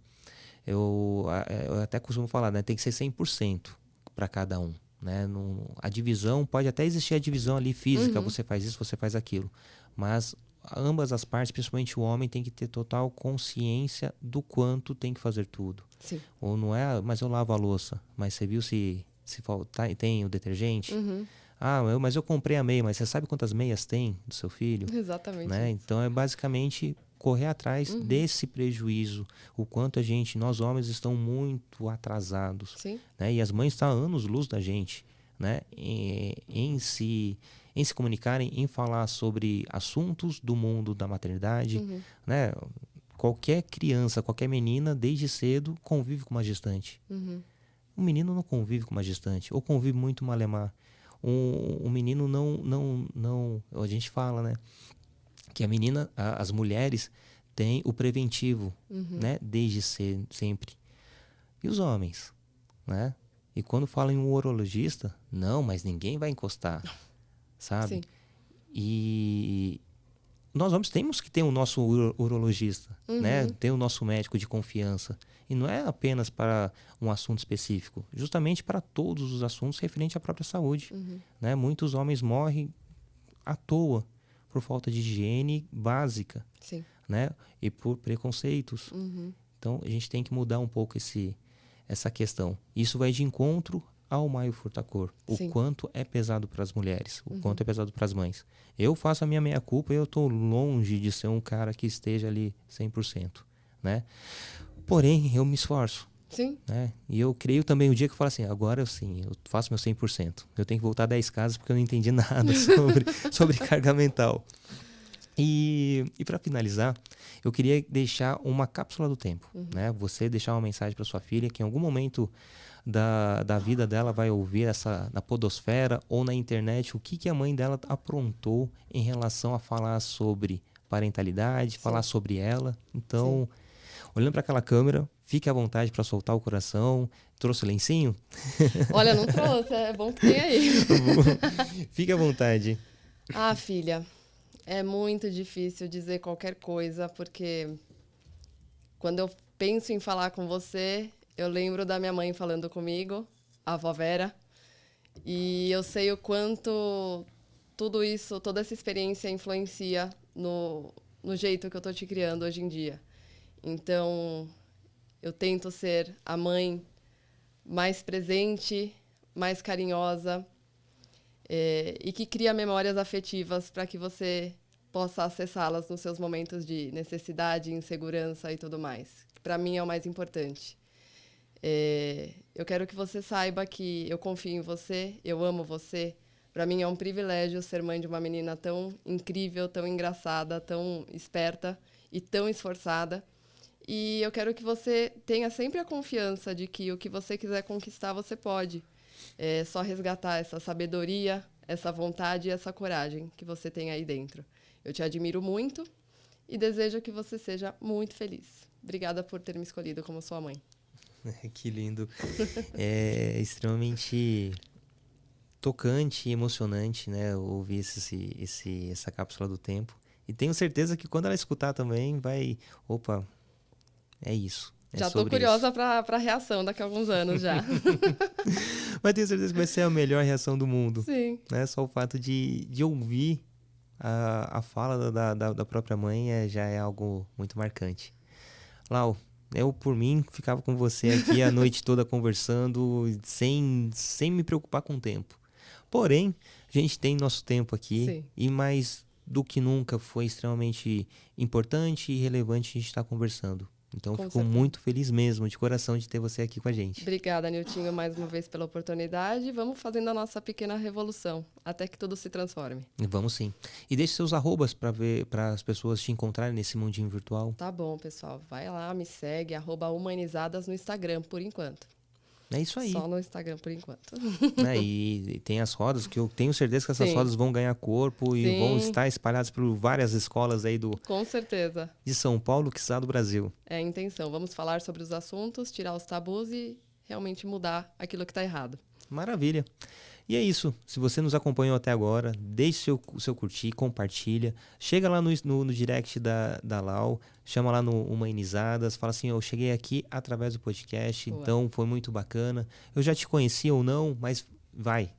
eu até costumo falar, né, tem que ser 100% para cada um. Né? A divisão, pode até existir a divisão ali física, você faz isso, você faz aquilo, mas ambas as partes, principalmente o homem, tem que ter total consciência do quanto tem que fazer tudo. Sim. Ou não é, mas eu lavo a louça, mas você viu se tem o detergente? Mas eu comprei a meia, mas você sabe quantas meias tem do seu filho? Exatamente. Né? Então é basicamente correr atrás desse prejuízo, o quanto nós homens estamos muito atrasados. Sim. Né? E as mães estão a anos-luz da gente. né, em se comunicarem, em falar sobre assuntos do mundo da maternidade, né? Qualquer criança, qualquer menina, desde cedo, convive com uma gestante. Um menino não convive com uma gestante, ou convive muito malemar. Um menino não... A gente fala, né? Que a menina, as mulheres têm o preventivo, né? Desde sempre. E os homens, né? E quando fala em um urologista, não, mas ninguém vai encostar, sabe? Sim. E nós homens temos que ter o nosso urologista, né? Ter o nosso médico de confiança. E não é apenas para um assunto específico, justamente para todos os assuntos referentes à própria saúde, né? Muitos homens morrem à toa por falta de higiene básica, Sim. né? E por preconceitos. Então, a gente tem que mudar um pouco essa questão. Isso vai de encontro ao Maio Furtacor. O Sim. quanto é pesado para as mulheres, o quanto é pesado para as mães. Eu faço a minha meia-culpa e eu estou longe de ser um cara que esteja ali 100%, né? Porém, eu me esforço. Sim. Né? E eu creio também o dia que eu falo assim, agora sim, eu faço meu 100%. Eu tenho que voltar 10 casas porque eu não entendi nada sobre carga mental. E para finalizar, eu queria deixar uma cápsula do tempo, né? Você deixar uma mensagem para sua filha que em algum momento da vida dela vai ouvir na podosfera ou na internet o que a mãe dela aprontou em relação a falar sobre parentalidade, falar sobre ela. Então, olhando para aquela câmera, fique à vontade para soltar o coração. Trouxe o lencinho? Olha, não trouxe, é bom que tem aí. Fique à vontade. Ah, filha, é muito difícil dizer qualquer coisa, porque quando eu penso em falar com você, eu lembro da minha mãe falando comigo, a avó Vera, e eu sei o quanto tudo isso, toda essa experiência influencia no jeito que eu tô te criando hoje em dia. Então, eu tento ser a mãe mais presente, mais carinhosa, e que cria memórias afetivas para que você possa acessá-las nos seus momentos de necessidade, insegurança e tudo mais. Para mim é o mais importante. Eu quero que você saiba que eu confio em você, eu amo você. Para mim é um privilégio ser mãe de uma menina tão incrível, tão engraçada, tão esperta e tão esforçada. E eu quero que você tenha sempre a confiança de que o que você quiser conquistar, você pode. É só resgatar essa sabedoria, essa vontade e essa coragem que você tem aí dentro. Eu te admiro muito e desejo que você seja muito feliz. Obrigada por ter me escolhido como sua mãe. Que lindo. É extremamente tocante e emocionante, né? Ouvir essa cápsula do tempo. E tenho certeza que quando ela escutar também vai... Opa, é isso. Já tô curiosa para a reação daqui a alguns anos já. Mas tenho certeza que vai ser a melhor reação do mundo. Sim. Né? Só o fato de ouvir a fala da própria mãe já é algo muito marcante. Lau, eu, por mim, ficava com você aqui a noite toda conversando, sem me preocupar com o tempo. Porém, a gente tem nosso tempo aqui. Sim. E mais do que nunca foi extremamente importante e relevante a gente estar conversando. Então, eu fico muito feliz mesmo, de coração, de ter você aqui com a gente. Obrigada, Niltinho, mais uma vez pela oportunidade. Vamos fazendo a nossa pequena revolução, até que tudo se transforme. Vamos sim. E deixe seus arrobas para as pessoas te encontrarem nesse mundinho virtual. Tá bom, pessoal. Vai lá, me segue, @humanizadas no Instagram, por enquanto. É isso aí. Só no Instagram, por enquanto. E tem as rodas, que eu tenho certeza que essas rodas vão ganhar corpo e vão estar espalhadas por várias escolas aí Com certeza. de São Paulo, quiçá do Brasil. É a intenção. Vamos falar sobre os assuntos, tirar os tabus e realmente mudar aquilo que está errado. Maravilha. E é isso. Se você nos acompanhou até agora, deixe o seu curtir, compartilha. Chega lá no direct da Lau, chama lá no Humanizadas, fala assim, eu cheguei aqui através do podcast, então foi muito bacana. Eu já te conhecia ou não, mas vai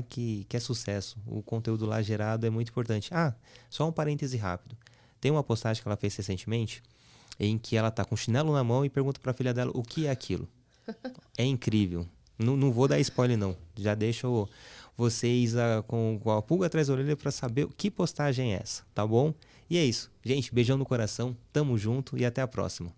que é sucesso. O conteúdo lá gerado é muito importante. Só um parêntese rápido. Tem uma postagem que ela fez recentemente, em que ela tá com o chinelo na mão e pergunta para a filha dela o que é aquilo. É incrível. Não vou dar spoiler, não. Já deixo vocês com a pulga atrás da orelha para saber que postagem é essa, tá bom? E é isso. Gente, beijão no coração, tamo junto e até a próxima.